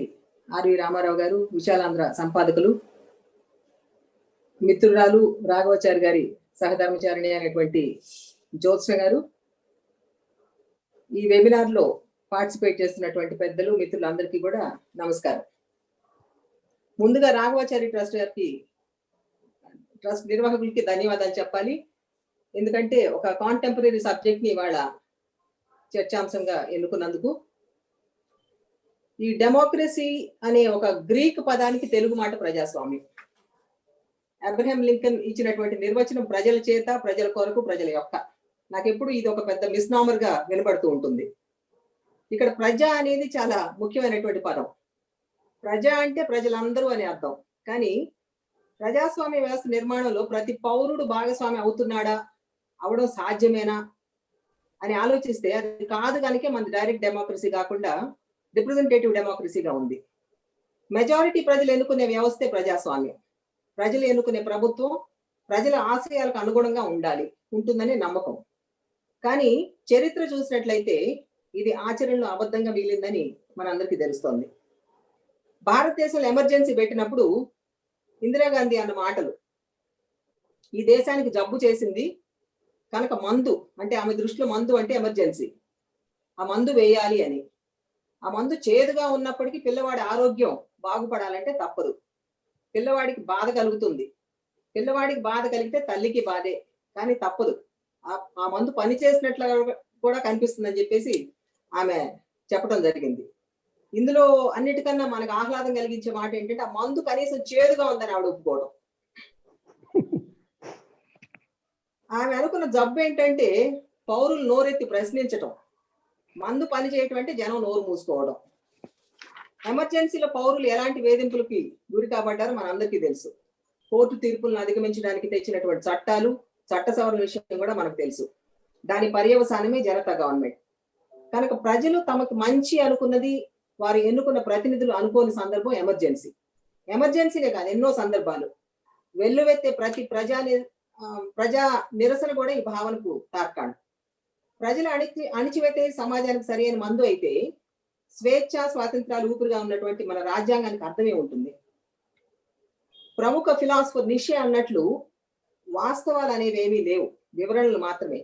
ఆర్వి రామారావు గారు, విశాలాంధ్ర సంపాదకులు, మిత్రురాలు రాఘవాచారి గారి సహధర్మచారిణి అయినటువంటి జ్యోత్స్న గారు, ఈ వెబినార్ లో పార్టిసిపేట్ చేస్తున్నటువంటి పెద్దలు, మిత్రులందరికీ కూడా నమస్కారం. ముందుగా రాఘవాచారి ట్రస్ట్ నిర్వాహకులకి ధన్యవాదాలు చెప్పాలి. ఎందుకంటే ఒక కాంటెంపరీ సబ్జెక్ట్ ని ఇవాళ చర్చాంశంగా ఎన్నుకున్నందుకు. ఈ డెమోక్రసీ అనే ఒక గ్రీక్ పదానికి తెలుగు మాట ప్రజాస్వామ్యం. అబ్రహాం లింకన్ ఇచ్చినటువంటి నిర్వచనం ప్రజల చేత, ప్రజల కొరకు, ప్రజల యొక్క. నాకెప్పుడు ఇది ఒక పెద్ద మిస్నామర్ గా వినబడుతూ ఉంటుంది. ఇక్కడ ప్రజ అనేది చాలా ముఖ్యమైనటువంటి పదం. ప్రజ అంటే ప్రజలందరూ అని అర్థం. కానీ ప్రజాస్వామ్య వ్యవస్థ నిర్మాణంలో ప్రతి పౌరుడు భాగస్వామి అవుతున్నాడా, అవడం సాధ్యమేనా అని ఆలోచిస్తే అది కాదు. కనుక మన డైరెక్ట్ డెమోక్రసీ కాకుండా రిప్రజెంటేటివ్ డెమోక్రసీగా ఉంది. మెజారిటీ ప్రజలు ఎన్నుకునే వ్యవస్థే ప్రజాస్వామ్యం. ప్రజలు ఎన్నుకునే ప్రభుత్వం ప్రజల ఆశయాలకు అనుగుణంగా ఉంటుందనే నమ్మకం. కానీ చరిత్ర చూసినట్లయితే ఇది ఆచరణలో అబద్ధంగా మిగిలిందని మనందరికీ తెలుస్తోంది. భారతదేశంలో ఎమర్జెన్సీ పెట్టినప్పుడు ఇందిరాగాంధీ అన్న మాటలు, ఈ దేశానికి జబ్బు చేసింది కనుక మందు, అంటే ఆమె దృష్టిలో మందు అంటే ఎమర్జెన్సీ, ఆ మందు వేయాలి అని. ఆ మందు చేదుగా ఉన్నప్పటికీ పిల్లవాడి ఆరోగ్యం బాగుపడాలంటే తప్పదు. పిల్లవాడికి బాధ కలుగుతుంది. పిల్లవాడికి బాధ కలిగితే తల్లికి బాధే, కానీ తప్పదు. ఆ మందు పనిచేసినట్లు కూడా కనిపిస్తుందని చెప్పేసి ఆమె చెప్పడం జరిగింది. ఇందులో అన్నిటికన్నా మనకు ఆహ్లాదం కలిగించే మాట ఏంటంటే ఆ మందు కనీసం చేదుగా ఉందని ఆవిడ ఒప్పుకోవడం. ఆమె అనుకున్న జబ్బు ఏంటంటే పౌరులు నోరెత్తి ప్రశ్నించటం. మందు పని చేయటం అంటే జనం నోరు మూసుకోవడం. ఎమర్జెన్సీలో పౌరులు ఎలాంటి వేధింపులకి గురి కాబడ్డారో మనందరికీ తెలుసు. కోర్టు తీర్పులను అధిగమించడానికి తెచ్చినటువంటి చట్టాలు, చట్ట సవరణ విషయం కూడా మనకు తెలుసు. దాని పర్యవసానమే జనతా గవర్నమెంట్. కనుక ప్రజలు తమకు మంచి అనుకున్నది వారు ఎన్నుకున్న ప్రతినిధులు అనుకోని సందర్భం ఎమర్జెన్సీ. ఎమర్జెన్సీనే కాదు, ఎన్నో సందర్భాలు వెల్లువెత్తే ప్రతి ప్రజా నిరసన కూడా ఈ భావనకు తార్కాణం. ప్రజలు అణిచివేతే సమాజానికి సరైన మందు అయితే స్వేచ్ఛ, స్వాతంత్రాలు ఊపిరిగా ఉన్నటువంటి మన రాజ్యాంగానికి అర్థమే ఉంటుంది. ప్రముఖ ఫిలాసఫర్ నిషే అన్నట్లు వాస్తవాలు అనేవి ఏమీ లేవు, వివరణలు మాత్రమే.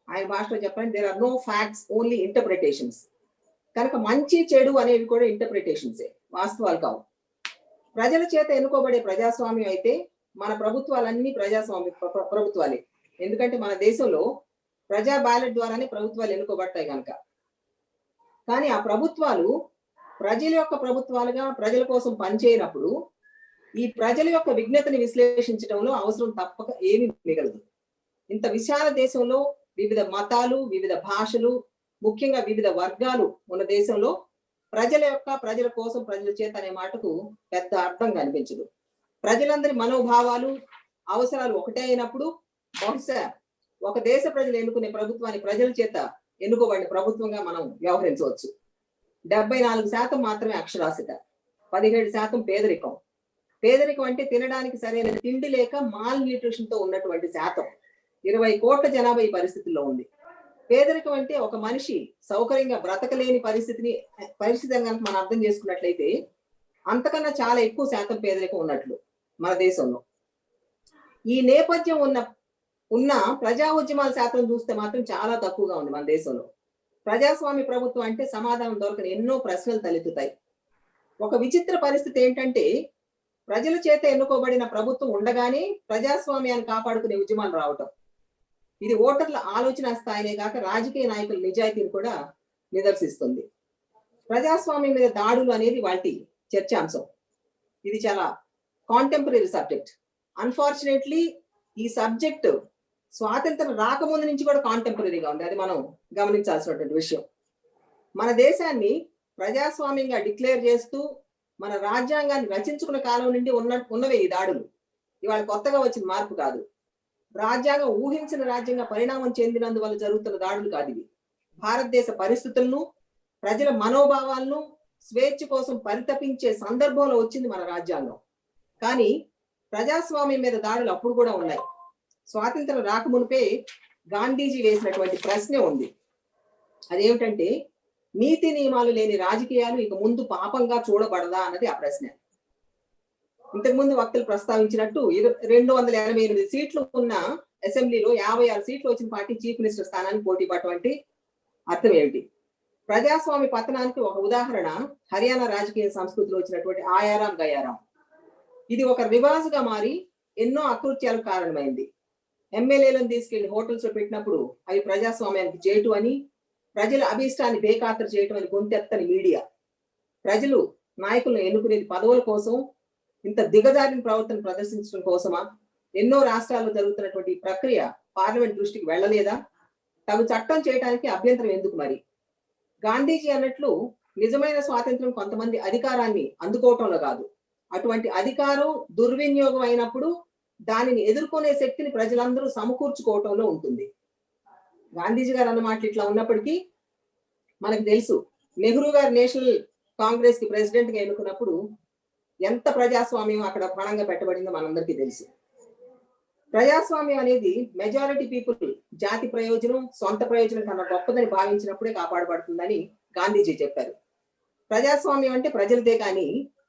ఆయన భాషలో చెప్పండి, there are no facts, only interpretations. కనుక మంచి చెడు అనేవి కూడా ఇంటర్ప్రిటేషన్సే, వాస్తవాలు కావు. ప్రజల చేత ఎన్నుకోబడే ప్రజాస్వామ్యం అయితే మన ప్రభుత్వాలన్నీ ప్రజాస్వామ్య ప్రభుత్వాలే. ఎందుకంటే మన దేశంలో ప్రజా బ్యాలెట్ ద్వారానే ప్రభుత్వాలు ఎన్నుకోబడతాయి కనుక. కానీ ఆ ప్రభుత్వాలు ప్రజల యొక్క ప్రభుత్వాలుగా ప్రజల కోసం పనిచేయనప్పుడు ఈ ప్రజల యొక్క విజ్ఞతని విశ్లేషించడంలో అవసరం తప్పక ఏమీ మిగలదు. ఇంత విశాల దేశంలో వివిధ మతాలు, వివిధ భాషలు, ముఖ్యంగా వివిధ వర్గాలు ఉన్న దేశంలో ప్రజల కోసం ప్రజల చేత అనే మాటకు పెద్ద అర్థం కనిపించదు. ప్రజలందరి మనోభావాలు, అవసరాలు ఒకటే అయినప్పుడు బహుశా ఒక దేశ ప్రజలు ఎన్నుకునే ప్రభుత్వాన్ని ప్రజల చేత ఎన్నుకోబడిన ప్రభుత్వంగా మనం వ్యవహరించవచ్చు. 74% మాత్రమే అక్షరాస్యత, 17% పేదరికం. పేదరికం అంటే తినడానికి సరైన తిండి లేక మాల్ న్యూట్రిషన్ తో ఉన్నటువంటి శాతం. 20 కోట్ల జనాభా ఈ పరిస్థితుల్లో ఉంది. పేదరికం అంటే ఒక మనిషి సౌకర్యంగా బ్రతకలేని పరిస్థితి కనుక మనం అర్థం చేసుకున్నట్లయితే అంతకన్నా చాలా ఎక్కువ శాతం పేదరికం ఉన్నట్లు మన దేశంలో. ఈ నేపథ్యం ఉన్న ప్రజా ఉద్యమాల శాతం చూస్తే మాత్రం చాలా తక్కువగా ఉంది మన దేశంలో. ప్రజాస్వామ్య ప్రభుత్వం అంటే సమాధానం దొరకని ఎన్నో ప్రశ్నలు తలెత్తుతాయి. ఒక విచిత్ర పరిస్థితి ఏంటంటే ప్రజల చేత ఎన్నుకోబడిన ప్రభుత్వం ఉండగానే ప్రజాస్వామ్యాన్ని కాపాడుకునే ఉద్యమాలు రావటం. ఇది ఓటర్ల ఆలోచన స్థాయినే కాక రాజకీయ నాయకుల నిజాయితీని కూడా నిదర్శిస్తుంది. ప్రజాస్వామ్యం మీద దాడులు అనేది వాటి చర్చాంశం. ఇది చాలా కాంటెంపరీ సబ్జెక్ట్. అన్ఫార్చునేట్లీ ఈ సబ్జెక్ట్ స్వాతంత్రం రాకముందు నుంచి కూడా కాంటెంపరీగా ఉంది. అది మనం గమనించాల్సినటువంటి విషయం. మన దేశాన్ని ప్రజాస్వామ్యంగా డిక్లేర్ చేస్తూ మన రాజ్యాంగాన్ని రచించుకున్న కాలం నుండి ఉన్నవే ఈ దాడులు. ఇవాళ కొత్తగా వచ్చిన మార్పు కాదు. రాజ్యాంగం ఊహించిన రాజ్యంగా పరిణామం చెందినందువల్ల జరుగుతున్న దాడులు కాదు ఇవి. భారతదేశ పరిస్థితులను, ప్రజల మనోభావాలను స్వేచ్ఛ కోసం పరితపించే సందర్భంలో వచ్చింది మన రాజ్యాంగం. కానీ ప్రజాస్వామ్యం మీద దాడులు అప్పుడు కూడా ఉన్నాయి. స్వాతంత్రం రాకమునిపే గాంధీజీ వేసినటువంటి ప్రశ్నే ఉంది. అదేమిటంటే నీతి నియమాలు లేని రాజకీయాలు ఇక ముందు పాపంగా చూడబడదా అన్నది ఆ ప్రశ్న. ఇంతకుముందు వక్తలు ప్రస్తావించినట్టు 288 సీట్లు ఉన్న అసెంబ్లీలో 56 సీట్లు వచ్చిన పార్టీ చీఫ్ మినిస్టర్ స్థానానికి పోటీ పడటం అర్థం ఏమిటి? ప్రజాస్వామ్య పతనానికి ఒక ఉదాహరణ హర్యానా రాజకీయ సంస్కృతిలో వచ్చినటువంటి ఆయారాం గయారాం. ఇది ఒక రివాజుగా మారి ఎన్నో అకృత్యాలకు కారణమైంది. ఎమ్మెల్యేలను తీసుకెళ్లి హోటల్స్ లో పెట్టినప్పుడు అవి ప్రజాస్వామ్యానికి చేటు అని, ప్రజల అభీష్టాన్ని బేఖాతరు చేయటం అని గొంతెత్తని మీడియా. ప్రజలు నాయకులను ఎన్నుకునేది పదవుల కోసం, ఇంత దిగజారిన ప్రవర్తన ప్రదర్శించడం కోసమా? ఎన్నో రాష్ట్రాల్లో జరుగుతున్నటువంటి ప్రక్రియ పార్లమెంట్ దృష్టికి వెళ్ళలేదా? తగు చట్టం చేయడానికి అభ్యంతరం ఎందుకు మరి? గాంధీజీ అన్నట్లు నిజమైన స్వాతంత్రం కొంతమంది అధికారాన్ని అందుకోవటంలో కాదు, అటువంటి అధికారం దుర్వినియోగం అయినప్పుడు దానిని ఎదుర్కొనే శక్తిని ప్రజలందరూ సమకూర్చుకోవటంలో ఉంటుంది. గాంధీజీ గారు అన్న మాటలు ఇట్లా ఉన్నప్పటికీ మనకు తెలుసు నెహ్రూ గారు నేషనల్ కాంగ్రెస్ కి ప్రెసిడెంట్ గా ఎన్నుకున్నప్పుడు ఎంత ప్రజాస్వామ్యం అక్కడ పణంగా పెట్టబడిందో మనందరికీ తెలుసు. ప్రజాస్వామ్యం అనేది మెజారిటీ పీపుల్ జాతి ప్రయోజనం, సొంత ప్రయోజనం కన్నా గొప్పదని భావించినప్పుడే కాపాడబడుతుందని గాంధీజీ చెప్పారు. ప్రజాస్వామ్యం అంటే ప్రజలదే కానీ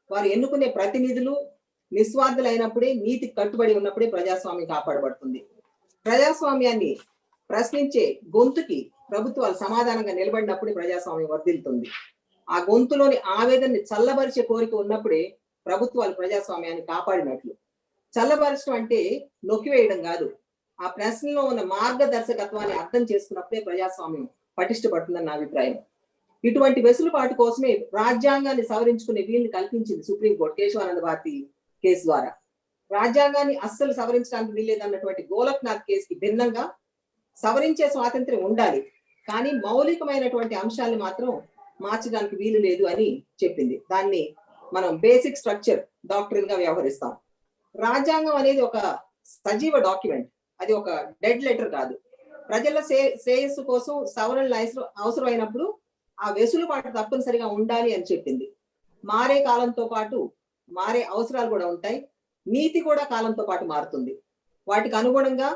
వారు ఎన్నుకునే ప్రతినిధులు నిస్వార్థులైనప్పుడే, నీతికి కట్టుబడి ఉన్నప్పుడే ప్రజాస్వామ్యం కాపాడబడుతుంది. ప్రజాస్వామ్యాన్ని ప్రశ్నించే గొంతుకి ప్రభుత్వాలు సమాధానంగా నిలబడినప్పుడే ప్రజాస్వామ్యం వర్ధిల్లుతుంది. ఆ గొంతులోని ఆవేదనని చల్లబరిచే కోరిక ఉన్నప్పుడే ప్రభుత్వాలు ప్రజాస్వామ్యాన్ని కాపాడినట్లు. చల్లబరచడం అంటే నొక్కివేయడం కాదు, ఆ ప్రశ్నలో ఉన్న మార్గదర్శకత్వాన్ని అర్థం చేసుకున్నప్పుడే ప్రజాస్వామ్యం పటిష్టపడుతుందని నా అభిప్రాయం. ఇటువంటి వెసులుబాటు కోసమే రాజ్యాంగాన్ని సవరించుకునే వీలుని కల్పించింది సుప్రీంకోర్టు కేశవానంద భారతి కేసు ద్వారా. రాజ్యాంగాన్ని అస్సలు సవరించడానికి వీల్లేదన్నటువంటి గోలక్నాథ్ కేసుకి భిన్నంగా సవరించే స్వాతంత్ర్యం ఉండాలి, కానీ మౌలికమైనటువంటి అంశాలను మాత్రం మార్చడానికి వీలు లేదు అని చెప్పింది. దాన్ని మనం బేసిక్ స్ట్రక్చర్ డాక్ట్రిన్ గా వ్యవహరిస్తాం. రాజ్యాంగం అనేది ఒక సజీవ డాక్యుమెంట్, అది ఒక డెడ్ లెటర్ కాదు. ప్రజల శ్రేయస్సు కోసం సవరణలు అవసరమైనప్పుడు ఆ వెసులుబాటు తప్పనిసరిగా ఉండాలి అని చెప్పింది. మారే కాలంతో పాటు మారే అవసరాలు కూడా ఉంటాయి, నీతి కూడా కాలంతో పాటు మారుతుంది. వాటికి అనుగుణంగా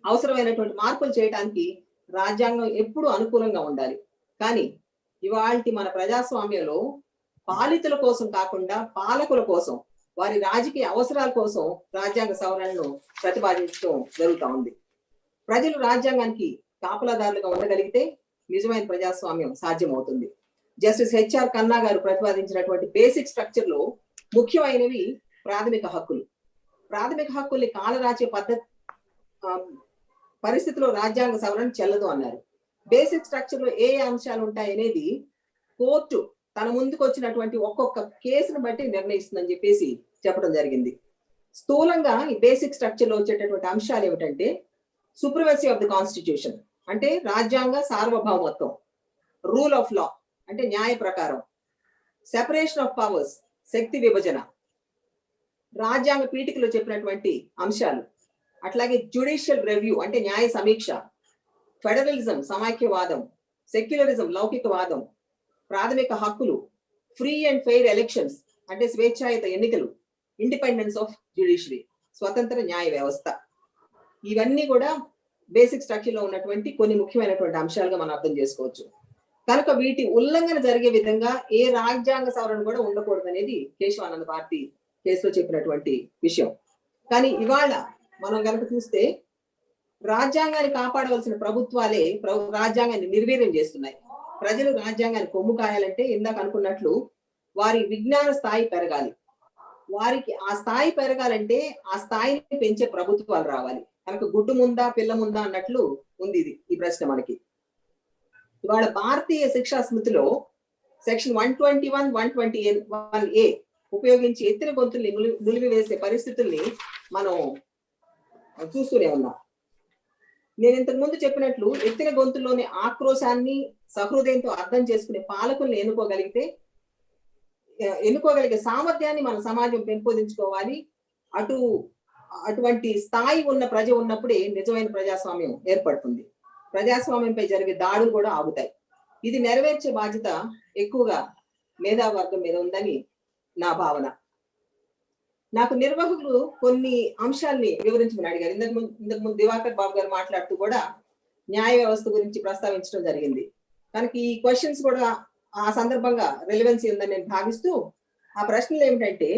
అవసరమైనటువంటి మార్పులు చేయడానికి రాజ్యాంగం ఎప్పుడు అనుకూలంగా ఉండాలి. కానీ ఇవాల్టి మన ప్రజాస్వామ్యంలో పాలితుల కోసం కాకుండా పాలకుల కోసం, వారి రాజకీయ అవసరాల కోసం రాజ్యాంగ సవరణను ప్రతిపాదించడం జరుగుతూ ఉంది. ప్రజలు రాజ్యాంగానికి కాపలాదారులుగా ఉండగలిగితే నిజమైన ప్రజాస్వామ్యం సాధ్యమవుతుంది. జస్టిస్ హెచ్ఆర్ కన్నా గారు ప్రతిపాదించినటువంటి బేసిక్ స్ట్రక్చర్ లో ముఖ్యమైనవి ప్రాథమిక హక్కులు. ప్రాథమిక హక్కుల్ని కాలరాచే పరిస్థితిలో రాజ్యాంగ సవరణ చెల్లదు అన్నారు. బేసిక్ స్ట్రక్చర్ లో ఏ అంశాలు ఉంటాయి అనేది కోర్టు తన ముందుకు వచ్చినటువంటి ఒక్కొక్క కేసును బట్టి నిర్ణయిస్తుందని చెప్పేసి చెప్పడం జరిగింది. స్థూలంగా ఈ బేసిక్ స్ట్రక్చర్ లో వచ్చేటటువంటి అంశాలు ఏమిటంటే సుప్రిమసీ ఆఫ్ ది కాన్స్టిట్యూషన్ అంటే రాజ్యాంగ సార్వభౌమత్వం, రూల్ ఆఫ్ లా అంటే న్యాయ ప్రకారం, సెపరేషన్ ఆఫ్ పవర్స్ శక్తి విభజన, రాజ్యాంగ పీఠికలో చెప్పినటువంటి అంశాలు, అట్లాగే జ్యుడిషియల్ రివ్యూ అంటే న్యాయ సమీక్ష, ఫెడరలిజం సమాఖ్యవాదం, సెక్యులరిజం లౌకికవాదం, ప్రాథమిక హక్కులు, ఫ్రీ అండ్ ఫెయిర్ ఎలక్షన్స్ అంటే స్వేచ్ఛాయుత ఎన్నికలు, ఇండిపెండెన్స్ ఆఫ్ జ్యుడిషియరీ స్వతంత్ర న్యాయ వ్యవస్థ. ఇవన్నీ కూడా బేసిక్ స్ట్రక్చర్ లో ఉన్నటువంటి కొన్ని ముఖ్యమైనటువంటి అంశాలుగా మనం అర్థం చేసుకోవచ్చు. కనుక వీటి ఉల్లంఘన జరిగే విధంగా ఏ రాజ్యాంగ సవరణ కూడా ఉండకూడదు అనేది కేశవానంద భారతి కేసులో చెప్పినటువంటి విషయం. కానీ ఇవాళ మనం కనుక చూస్తే రాజ్యాంగాన్ని కాపాడవలసిన ప్రభుత్వాలే రాజ్యాంగాన్ని నిర్వీర్యం చేస్తున్నాయి. ప్రజలు రాజ్యాంగాన్ని కొమ్ము కాయాలంటే ఇందాక అనుకున్నట్లు వారి విజ్ఞాన స్థాయి పెరగాలి. వారికి ఆ స్థాయి పెరగాలంటే ఆ స్థాయిని పెంచే ప్రభుత్వాలు రావాలి. కనుక గుడ్డు ముందా పిల్ల ముందా అన్నట్లు ఉంది ఈ ప్రశ్న మనకి. ఇవాళ భారతీయ శిక్షా స్మృతిలో సెక్షన్ 121, 121A ఉపయోగించి ఎత్తిన గొంతుల్ని నిలిపివేసే పరిస్థితుల్ని మనం చూస్తూనే ఉన్నాం. నేను ఇంతకు ముందు చెప్పినట్లు ఎత్తిన గొంతుల్లోని ఆక్రోశాన్ని సహృదయంతో అర్థం చేసుకునే పాలకుల్ని ఎన్నుకోగలిగే సామర్థ్యాన్ని మన సమాజం పెంపొందించుకోవాలి. అటువంటి స్థాయి ఉన్న ప్రజ ఉన్నప్పుడే నిజమైన ప్రజాస్వామ్యం ఏర్పడుతుంది. ప్రజాస్వామ్యంపై జరిగే దాడులు కూడా ఆగుతాయి. ఇది నెరవేర్చే బాధ్యత ఎక్కువగా మేధావర్గం మీద ఉందని నా భావన. నాకు నిర్వాహకులు కొన్ని అంశాల్ని వివరించమని అడిగారు. ఇంతకు ముందు దివాకర్ బాబు గారు మాట్లాడుతూ కూడా న్యాయ వ్యవస్థ గురించి ప్రస్తావించడం జరిగింది. కనుక ఈ క్వశ్చన్స్ కూడా ఆ సందర్భంగా రెలవెన్సీ ఉందని నేను భావిస్తూ ఆ ప్రశ్నలు ఏమిటంటే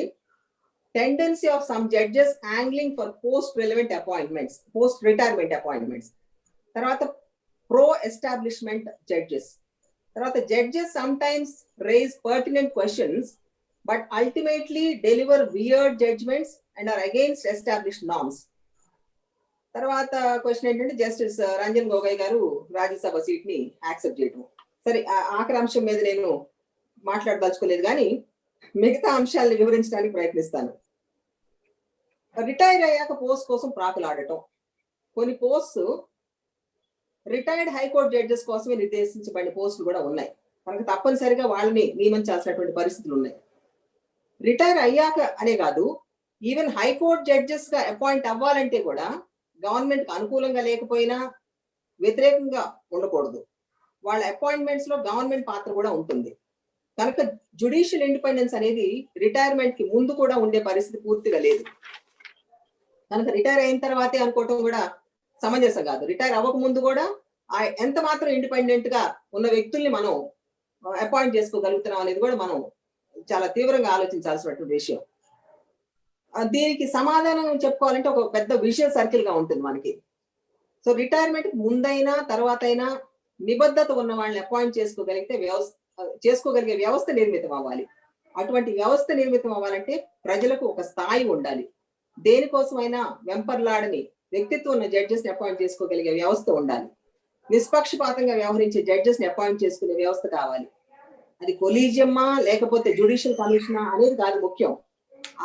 tendency of some judges angling for post retirement appointments, తర్వాత ప్రో ఎస్టాబ్లిష్మెంట్ జడ్జెస్, తర్వాత judges sometimes raise pertinent questions but ultimately deliver weird judgements and are against established norms. తర్వాత క్వశ్చన్ ఏంటంటే జస్టిస్ రంజన్ గొగోయ్ గారు రాజ్యసభ సీట్ ని యాక్సెప్ట్ చేయడం. సరే, ఆఖరి అంశం మీద నేను మాట్లాడదలుచుకోలేదు కానీ మిగతా అంశాలను వివరించడానికి ప్రయత్నిస్తాను. రిటైర్ అయ్యాక పోస్ట్ కోసం ప్రాకులాడటం. కొన్ని పోస్ట్ రిటైర్డ్ హైకోర్టు జడ్జెస్ కోసమే నిర్దేశించబడిన పోస్టులు కూడా ఉన్నాయి. మనకు తప్పనిసరిగా వాళ్ళని నియమించాల్సినటువంటి పరిస్థితులు ఉన్నాయి. రిటైర్ అయ్యాక అనే కాదు, ఈవెన్ హైకోర్టు జడ్జెస్ గా అపాయింట్ అవ్వాలంటే కూడా గవర్నమెంట్ కు అనుకూలంగా లేకపోయినా వ్యతిరేకంగా ఉండకూడదు. వాళ్ళ అపాయింట్మెంట్స్ లో గవర్నమెంట్ పాత్ర కూడా ఉంటుంది. కనుక జ్యుడిషియల్ ఇండిపెండెన్స్ అనేది రిటైర్మెంట్ కి ముందు కూడా ఉండే పరిస్థితి పూర్తిగా లేదు. కనుక రిటైర్ అయిన తర్వాతే అనుకోవటం కూడా సమంజసం కాదు. రిటైర్ అవ్వక ముందు కూడా ఎంత మాత్రం ఇండిపెండెంట్ గా ఉన్న వ్యక్తుల్ని మనం అపాయింట్ చేసుకోగలుగుతున్నాం అనేది కూడా మనం చాలా తీవ్రంగా ఆలోచించాల్సినటువంటి విషయం. దీనికి సమాధానం చెప్పుకోవాలంటే ఒక పెద్ద విజువల్ సర్కిల్ గా ఉంటుంది మనకి. సో రిటైర్మెంట్ ముందైనా తర్వాత అయినా నిబద్ధత ఉన్న వాళ్ళని అపాయింట్ చేసుకోగలిగే వ్యవస్థ నిర్మితం అవ్వాలి. అటువంటి వ్యవస్థ నిర్మితం అవ్వాలంటే ప్రజలకు ఒక స్థాయి ఉండాలి. దేనికోసమైనా వెంపర్లాడని వ్యక్తిత్వం ఉన్న జడ్జెస్ ని అపాయింట్ చేసుకోగలిగే వ్యవస్థ ఉండాలి. నిష్పక్షపాతంగా వ్యవహరించే జడ్జెస్ ని అపాయింట్ చేసుకునే వ్యవస్థ కావాలి. అది కొలీజియమ్మా లేకపోతే జ్యుడిషియల్ కమిషనా అనేది కాదు ముఖ్యం.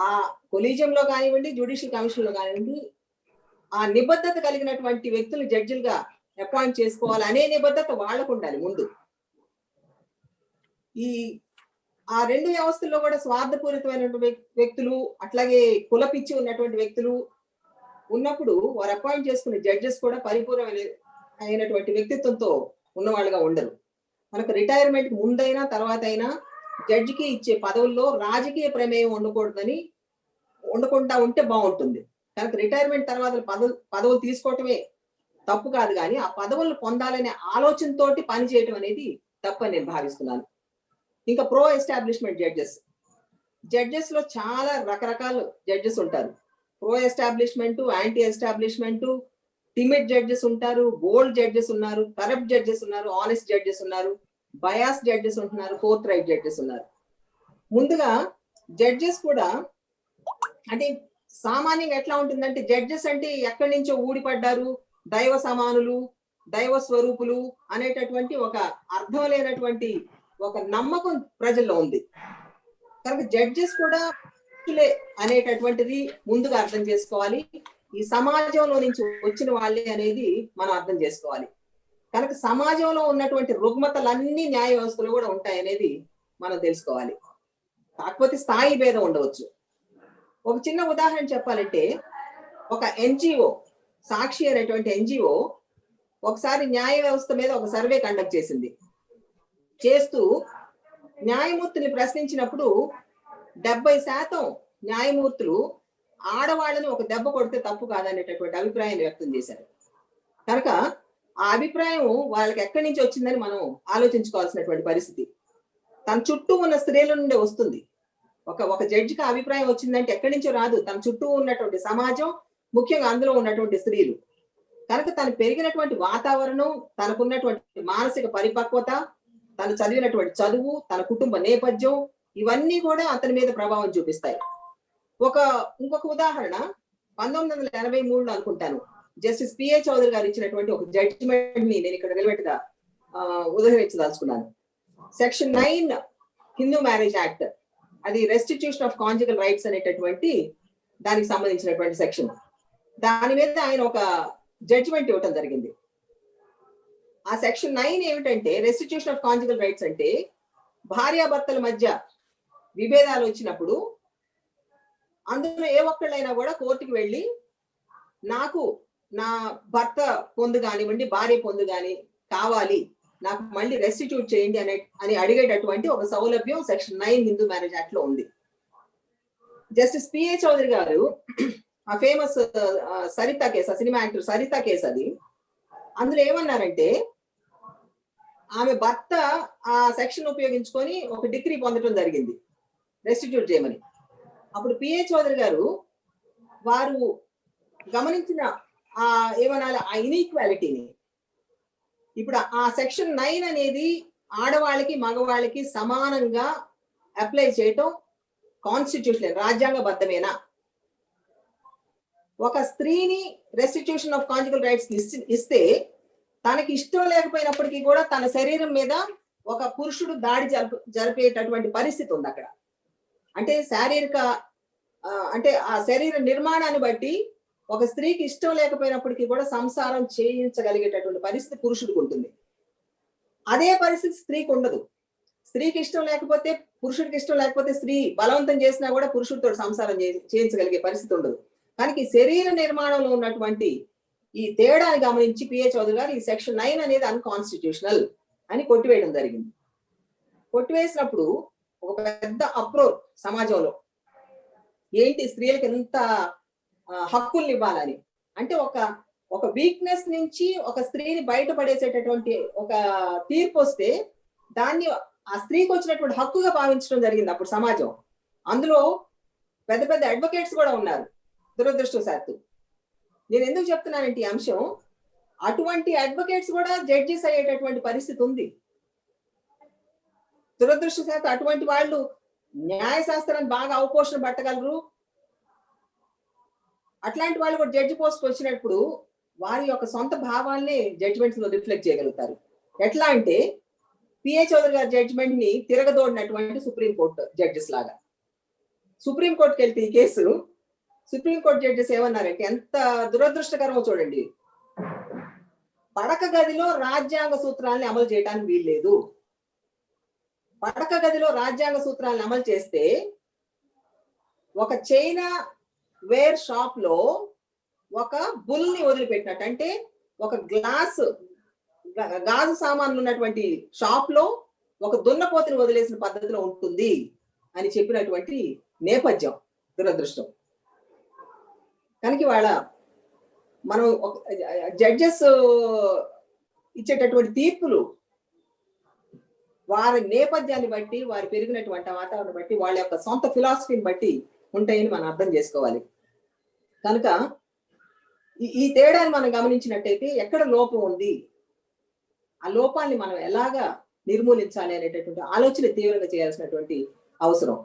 ఆ కొలీజియంలో కానివ్వండి, జ్యుడిషియల్ కమిషన్ లో కానివ్వండి, ఆ నిబద్ధత కలిగినటువంటి వ్యక్తులు జడ్జిలుగా అపాయింట్ చేసుకోవాలి అనే నిబద్ధత వాళ్లకు ఉండాలి ముందు. ఆ రెండు వ్యవస్థల్లో కూడా స్వార్థపూరితమైనటువంటి వ్యక్తులు, అట్లాగే కులపిచ్చి ఉన్నటువంటి వ్యక్తులు ఉన్నప్పుడు వారు అపాయింట్ చేసుకునే జడ్జెస్ కూడా పరిపూర్ణమైనటువంటి వ్యక్తిత్వంతో ఉన్నవాళ్ళుగా ఉండరు. మనకు రిటైర్మెంట్ ముందైనా తర్వాత అయినా జడ్జికి ఇచ్చే పదవుల్లో రాజకీయ ప్రమేయం ఉండకుండా ఉంటే బాగుంటుంది. కనుక రిటైర్మెంట్ తర్వాత పదవులు తీసుకోవటమే తప్పు కాదు, కానీ ఆ పదవులను పొందాలనే ఆలోచనతోటి పని చేయటం అనేది తప్పని నేను భావిస్తున్నాను. ఇంకా ప్రో ఎస్టాబ్లిష్మెంట్ జడ్జెస్, జడ్జెస్ లో చాలా రకరకాల జడ్జెస్ ఉంటారు. Pro establishment, anti establishment, timid judges ఉంటారు, బోల్డ్ జడ్జెస్ ఉన్నారు, కరప్ట్ జడ్జెస్ ఉన్నారు, ఆనెస్ట్ జడ్జెస్ ఉన్నారు, బయాస్ జడ్జెస్ ఉంటున్నారు, ఫోర్త్ రైట్ జడ్జెస్ ఉన్నారు. ముందుగా జడ్జెస్ కూడా అంటే సామాన్యంగా ఎట్లా ఉంటుందంటే జడ్జెస్ అంటే ఎక్కడి నుంచో ఊడిపడ్డారు, దైవ సమానులు, దైవ స్వరూపులు అనేటటువంటి ఒక అర్థం లేనటువంటి ఒక నమ్మకం ప్రజల్లో ఉంది. కనుక జడ్జెస్ కూడా అనేటటువంటిది ముందుగా అర్థం చేసుకోవాలి. ఈ సమాజంలో నుంచి వచ్చిన వాళ్ళే అనేది మనం అర్థం చేసుకోవాలి. కనుక సమాజంలో ఉన్నటువంటి రుగ్మతలన్నీ న్యాయ వ్యవస్థలో కూడా ఉంటాయి అనేది మనం తెలుసుకోవాలి. కాకపోతే స్థాయి భేదం ఉండవచ్చు. ఒక చిన్న ఉదాహరణ చెప్పాలంటే, ఒక ఎన్జిఓ, సాక్షి అనేటువంటి ఎన్జిఓ ఒకసారి న్యాయ వ్యవస్థ మీద ఒక సర్వే కండక్ట్ చేసింది. చేస్తూ న్యాయమూర్తిని ప్రశ్నించినప్పుడు 70% న్యాయమూర్తులు ఆడవాళ్ళని ఒక దెబ్బ కొడితే తప్పు కాదనేటటువంటి అభిప్రాయాన్ని వ్యక్తం చేశారు. కనుక ఆ అభిప్రాయం వాళ్ళకి ఎక్కడి నుంచి వచ్చిందని మనం ఆలోచించుకోవాల్సినటువంటి పరిస్థితి. తన చుట్టూ ఉన్న స్త్రీల నుండి వస్తుంది. ఒక జడ్జికి అభిప్రాయం వచ్చిందంటే ఎక్కడి నుంచో రాదు, తన చుట్టూ ఉన్నటువంటి సమాజం, ముఖ్యంగా అందులో ఉన్నటువంటి స్త్రీలు. కనుక తను పెరిగినటువంటి వాతావరణం, తనకున్నటువంటి మానసిక పరిపక్వత, తను చదివినటువంటి చదువు, తన కుటుంబ నేపథ్యం, ఇవన్నీ కూడా అతని మీద ప్రభావం చూపిస్తాయి. ఇంకొక ఉదాహరణ 1983లో అనుకుంటాను, జస్టిస్ పిఏ చౌదరి గారు ఇచ్చినటువంటి ఒక జడ్జిమెంట్ ని నేను ఇక్కడ నిలబెట్టుగా ఉదహరించదలుచుకున్నాను. సెక్షన్ 9 హిందూ మ్యారేజ్ యాక్ట్, అది రెస్టిట్యూషన్ ఆఫ్ కాంజుగల్ రైట్స్ అనేటటువంటి దానికి సంబంధించినటువంటి సెక్షన్. దాని మీద ఆయన ఒక జడ్జిమెంట్ ఇవ్వటం జరిగింది. ఆ సెక్షన్ 9 ఏమిటంటే, రెస్టిట్యూషన్ ఆఫ్ కాంజుగల్ రైట్స్ అంటే భార్యాభర్తల మధ్య విభేదాలు వచ్చినప్పుడు అందులో ఏ ఒక్కళ్ళైనా కూడా కోర్టుకు వెళ్ళి నాకు నా భర్త పొందు కానివ్వండి, భార్య పొందు కాని కావాలి, నాకు మళ్ళీ రెస్టిట్యూట్ చేయండి అని అడిగేటటువంటి ఒక సౌలభ్యం సెక్షన్ 9 హిందూ మ్యారేజ్ యాక్ట్ లో ఉంది. జస్టిస్ పిఏ చౌదరి గారు ఆ famous Saritha case, cinema actor Saritha case, అది అందులో ఏమన్నారంటే, ఆమె భర్త ఆ సెక్షన్ ఉపయోగించుకొని ఒక డిగ్రీ పొందడం జరిగింది రెస్టిట్యూట్ చేయమని. అప్పుడు పిఏ చౌదరి గారు వారు గమనించిన ఏమనాలి ఆ ఇన్ఈక్వాలిటీని, ఇప్పుడు ఆ సెక్షన్ 9 అనేది ఆడవాళ్ళకి మగవాళ్ళకి సమానంగా అప్లై చేయటం కాన్స్టిట్యూషన్ రాజ్యాంగబద్ధమేనా? ఒక స్త్రీని రెస్టిట్యూషన్ ఆఫ్ కాంజుగల్ రైట్స్ ఇస్తే తనకి ఇష్టం లేకపోయినప్పటికీ కూడా తన శరీరం మీద ఒక పురుషుడు దాడి జరిపేటటువంటి పరిస్థితి ఉంది అక్కడ. అంటే శారీరక అంటే ఆ శరీర నిర్మాణాన్ని బట్టి ఒక స్త్రీకి ఇష్టం లేకపోయినప్పటికీ కూడా సంసారం చేయించగలిగేటటువంటి పరిస్థితి పురుషుడికి ఉంటుంది. అదే పరిస్థితి స్త్రీకి ఉండదు. స్త్రీకి ఇష్టం లేకపోతే, పురుషుడికి ఇష్టం లేకపోతే స్త్రీ బలవంతం చేసినా కూడా పురుషుడితో సంసారం చేయించగలిగే పరిస్థితి ఉండదు. కానీ శరీర నిర్మాణంలో ఉన్నటువంటి ఈ తేడాని గమనించి పిఏ చౌదరి గారు ఈ సెక్షన్ 9 అనేది అన్కాన్స్టిట్యూషనల్ అని కొట్టివేయడం జరిగింది. కొట్టివేసినప్పుడు ఒక పెద్ద అప్రోర్ సమాజంలో, ఏంటి స్త్రీలకు ఎంత హక్కుల్ని ఇవ్వాలని, అంటే ఒక వీక్నెస్ నుంచి ఒక స్త్రీని బయటపడేసేటటువంటి ఒక తీర్పు వస్తే దాన్ని ఆ స్త్రీకి వచ్చినటువంటి హక్కుగా భావించడం జరిగింది అప్పుడు సమాజం. అందులో పెద్ద పెద్ద అడ్వకేట్స్ కూడా ఉన్నారు. దురదృష్టవశాత్తు నేను ఎందుకు చెప్తున్నానంటే ఈ అంశం, అటువంటి అడ్వకేట్స్ కూడా జడ్జెస్ అయ్యేటటువంటి పరిస్థితి ఉంది. దురదృష్టవశాత్తు అటువంటి వాళ్ళు న్యాయశాస్త్రాన్ని బాగా అవపోషణ పట్టగలరు. అట్లాంటి వాళ్ళు కూడా జడ్జి పోస్ట్ వచ్చినప్పుడు వారి యొక్క సొంత భావాల్ని జడ్జిమెంట్స్ లో రిఫ్లెక్ట్ చేయగలుగుతారు. ఎట్లా అంటే పిఏ చౌదరి గారి జడ్జిమెంట్ ని తిరగదోడినటువంటి సుప్రీంకోర్టు జడ్జెస్ లాగా. సుప్రీంకోర్టుకి వెళ్తే ఈ కేసు, సుప్రీంకోర్టు జడ్జెస్ ఏమన్నారంటే, ఎంత దురదృష్టకరమో చూడండి, పడక గదిలో రాజ్యాంగ సూత్రాలని అమలు చేయడానికి వీల్లేదు. పడక గదిలో రాజ్యాంగ సూత్రాలను అమలు చేస్తే ఒక చైనా వేర్ షాప్ లో ఒక బుల్ ని వదిలిపెట్టినట్టు, అంటే ఒక గాజు సామాన్లు ఉన్నటువంటి షాప్ లో ఒక దున్నపోతుని వదిలేసిన పద్ధతిలో ఉంటుంది అని చెప్పినటువంటి నేపథ్యం దురదృష్టం. కనుక ఇవాళ మనం జడ్జెస్ ఇచ్చేటటువంటి తీర్పులు వారి నేపథ్యాన్ని బట్టి, వారు పెరిగినటువంటి వాతావరణం బట్టి, వాళ్ళ యొక్క సొంత ఫిలాసఫీని బట్టి ఉంటాయని మనం అర్థం చేసుకోవాలి. కనుక ఈ తేడాన్ని మనం గమనించినట్టయితే ఎక్కడ లోపం ఉంది, ఆ లోపాన్ని మనం ఎలాగా నిర్మూలించాలి అనేటటువంటి ఆలోచన తీవ్రంగా చేయాల్సినటువంటి అవసరం.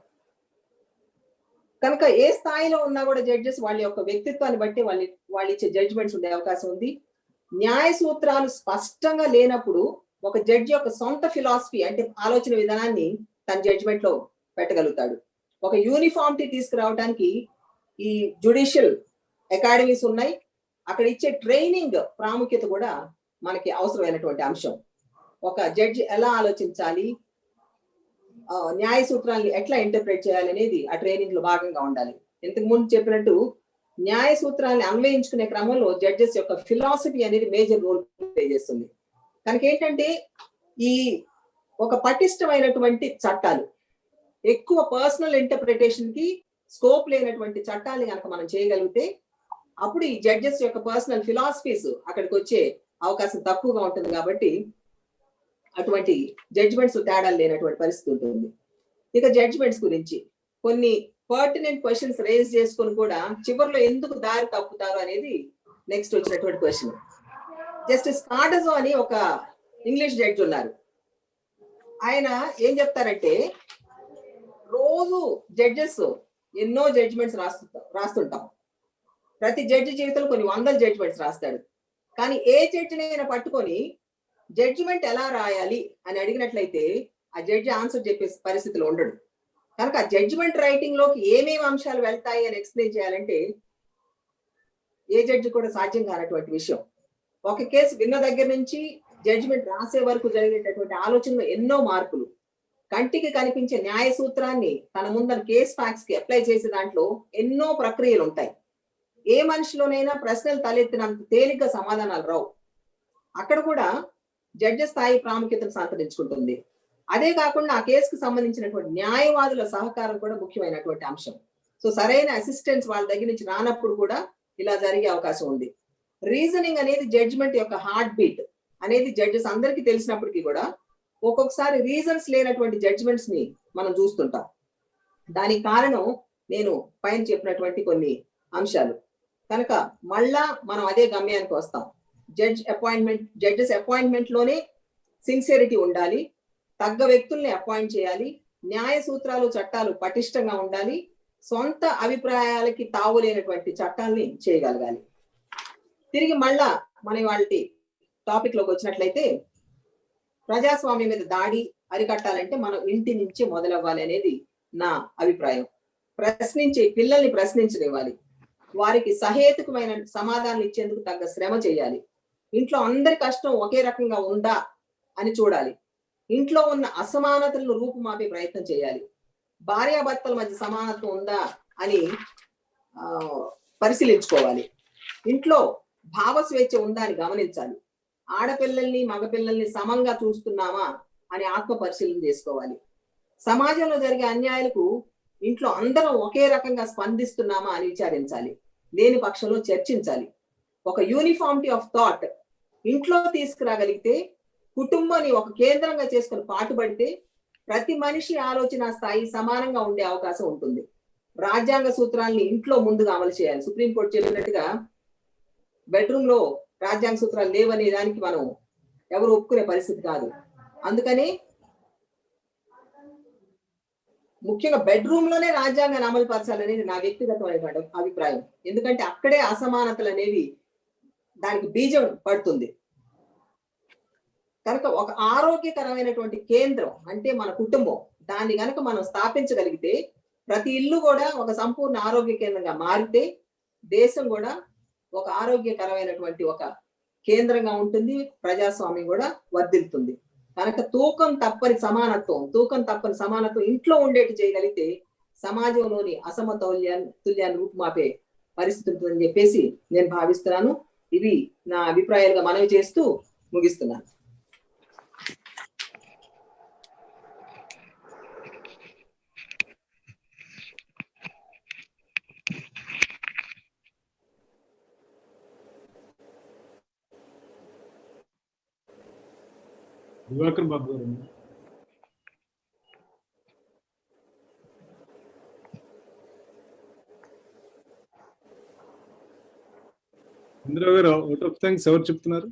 కనుక ఏ స్థాయిలో ఉన్నా కూడా జడ్జెస్ వాళ్ళ యొక్క వ్యక్తిత్వాన్ని బట్టి వాళ్ళు ఇచ్చే జడ్జిమెంట్స్ ఉండే అవకాశం ఉంది. న్యాయ సూత్రాలు స్పష్టంగా లేనప్పుడు ఒక జడ్జి యొక్క సొంత ఫిలాసఫీ అంటే ఆలోచన విధానాన్ని తన జడ్జిమెంట్ లో పెట్టగలుగుతాడు. ఒక యూనిఫామిటీ తీసుకురావడానికి ఈ జ్యుడిషియల్ అకాడమీస్ ఉన్నాయి. అక్కడ ఇచ్చే ట్రైనింగ్ ప్రాముఖ్యత కూడా మనకి అవసరమైనటువంటి అంశం. ఒక జడ్జి ఎలా ఆలోచించాలి, న్యాయ సూత్రాన్ని ఎట్లా ఇంటర్ప్రిట్ చేయాలి అనేది ఆ ట్రైనింగ్ లో భాగంగా ఉండాలి. ఇంతకు ముందు చెప్పినట్టు న్యాయ సూత్రాన్ని అన్వయించుకునే క్రమంలో జడ్జెస్ యొక్క ఫిలాసఫీ అనేది మేజర్ రోల్ ప్లే చేస్తుంది. కనుక ఏంటంటే ఈ ఒక పటిష్టమైనటువంటి చట్టాలు, ఎక్కువ పర్సనల్ ఇంటర్ప్రిటేషన్ కి స్కోప్ లేనటువంటి చట్టాలని కనుక మనం చేయగలిగితే అప్పుడు ఈ జడ్జెస్ యొక్క పర్సనల్ ఫిలాసఫీస్ అక్కడికి వచ్చే అవకాశం తక్కువగా ఉంటుంది. కాబట్టి అటువంటి జడ్జిమెంట్స్ తేడాలు లేనటువంటి పరిస్థితి ఉంటుంది. ఇక జడ్జిమెంట్స్ గురించి కొన్ని పర్టినెంట్ క్వశ్చన్స్ రేజ్ చేసుకొని కూడా చివరిలో ఎందుకు దారి తప్పుతారు అనేది నెక్స్ట్ వచ్చినటువంటి క్వశ్చన్. జస్టిస్ కార్డజో అని ఒక ఇంగ్లీష్ జడ్జి ఉన్నారు. ఆయన ఏం చెప్తారంటే, రోజు జడ్జెస్ ఎన్నో జడ్జిమెంట్స్ రాస్తుంటాం. ప్రతి జడ్జి జీవితంలో కొన్ని వందల జడ్జిమెంట్స్ రాస్తాడు. కానీ ఏ జడ్జినైనా పట్టుకొని జడ్జిమెంట్ ఎలా రాయాలి అని అడిగినట్లయితే ఆ జడ్జి ఆన్సర్ చెప్పే పరిస్థితిలో ఉండడు. కనుక ఆ జడ్జిమెంట్ రైటింగ్ లోకి ఏమేమి అంశాలు వెళ్తాయి అని ఎక్స్ప్లెయిన్ చేయాలంటే ఏ జడ్జి కూడా సాధ్యం కానటువంటి విషయం. ఒక కేసు విన్న దగ్గర నుంచి జడ్జిమెంట్ రాసే వరకు జరిగేటటువంటి ఆలోచనలో ఎన్నో మార్పులు, కంటికి కనిపించే న్యాయ సూత్రాన్ని తన ముందర కేస్ ఫ్యాక్ట్స్ కి అప్లై చేసే దాంట్లో ఎన్నో ప్రక్రియలు ఉంటాయి. ఏ మనిషిలోనైనా ప్రశ్నలు తలెత్తినంత తేలిగ్గా సమాధానాలు రావు. అక్కడ కూడా జడ్జి స్థాయి ప్రాముఖ్యతను సంతరించుకుంటుంది. అదే కాకుండా ఆ కేసుకు సంబంధించినటువంటి న్యాయవాదుల సహకారం కూడా ముఖ్యమైనటువంటి అంశం. సో సరైన అసిస్టెన్స్ వాళ్ళ దగ్గర నుంచి రానప్పుడు కూడా ఇలా జరిగే అవకాశం ఉంది. రీజనింగ్ అనేది జడ్జిమెంట్ యొక్క హార్ట్ బీట్ అనేది జడ్జెస్ అందరికీ తెలిసినప్పటికీ కూడా ఒక్కొక్కసారి రీజన్స్ లేనటువంటి జడ్జిమెంట్స్ ని మనం చూస్తుంటాం. దానికి కారణం నేను పైన చెప్పినటువంటి కొన్ని అంశాలు. కనుక మళ్ళా మనం అదే గమ్యానికి వస్తాం. జడ్జెస్ అపాయింట్మెంట్ లోనే సిన్సియరిటీ ఉండాలి, తగ్గ వ్యక్తుల్ని అపాయింట్ చేయాలి, న్యాయ సూత్రాలు చట్టాలు పటిష్టంగా ఉండాలి, సొంత అభిప్రాయాలకి తావులేనటువంటి చట్టాలని చేయగలగాలి. తిరిగి మళ్ళా మన వాళ్ళ టాపిక్ లోకి వచ్చినట్లయితే, ప్రజాస్వామ్యం మీద దాడి అరికట్టాలంటే మనం ఇంటి నుంచి మొదలవ్వాలి అనేది నా అభిప్రాయం. పిల్లల్ని ప్రశ్నించనివ్వాలి, వారికి సహేతుకమైన సమాధానం ఇచ్చేందుకు తగ్గ శ్రమ చేయాలి. ఇంట్లో అందరి కష్టం ఒకే రకంగా ఉందా అని చూడాలి. ఇంట్లో ఉన్న అసమానతలను రూపుమాపే ప్రయత్నం చేయాలి. భార్యాభర్తల మధ్య సమానత్వం ఉందా అని పరిశీలించుకోవాలి. ఇంట్లో భావ స్వేచ్ఛ ఉందా అని గమనించాలి. ఆడపిల్లల్ని మగపిల్లల్ని సమంగా చూస్తున్నామా అని ఆత్మ పరిశీలన చేసుకోవాలి. సమాజంలో జరిగే అన్యాయాలకు ఇంట్లో అందరం ఒకే రకంగా స్పందిస్తున్నామా అని విచారించాలి. లేని పక్షంలో చర్చించాలి. ఒక యూనిఫామిటీ ఆఫ్ థాట్ ఇంట్లో తీసుకురాగలిగితే, కుటుంబాన్ని ఒక కేంద్రంగా చేసుకుని పాటుపడితే ప్రతి మనిషి ఆలోచన స్థాయి సమానంగా ఉండే అవకాశం ఉంటుంది. రాజ్యాంగ సూత్రాల్ని ఇంట్లో ముందుగా అమలు చేయాలి. సుప్రీంకోర్టు చెప్పినట్టుగా బెడ్రూమ్ లో రాజ్యాంగ సూత్రాలు లేవనే దానికి మనం ఎవరు ఒప్పుకునే పరిస్థితి కాదు. అందుకని ముఖ్యంగా బెడ్రూమ్ లోనే రాజ్యాంగాన్ని అమలు పరచాలనేది నా వ్యక్తిగతమైన అభిప్రాయం. ఎందుకంటే అక్కడే అసమానతలు అనేవి దానికి బీజం పడుతుంది. కనుక ఒక ఆరోగ్యకరమైనటువంటి కేంద్రం అంటే మన కుటుంబం, దాన్ని కనుక మనం స్థాపించగలిగితే ప్రతి ఇల్లు కూడా ఒక సంపూర్ణ ఆరోగ్య కేంద్రంగా మారితే దేశం కూడా ఒక ఆరోగ్యకరమైనటువంటి ఒక కేంద్రంగా ఉంటుంది. ప్రజాస్వామ్యం కూడా వర్ధిల్లుతుంది. కనుక తూకం తప్పని సమానత్వం ఇంట్లో ఉండేటి చేయగలిగితే సమాజంలోని అసమతుల్యాన్ని రూపుమాపే పరిస్థితి ఉంటుందని చెప్పేసి నేను భావిస్తున్నాను. ఇవి నా అభిప్రాయాలుగా మనవి చేస్తూ ముగిస్తున్నాను. దివాకర్ బాబు గారు. చంద్రబాబు గారు ఓట్ ఆఫ్ థ్యాంక్స్ ఎవరు చెప్తున్నారు?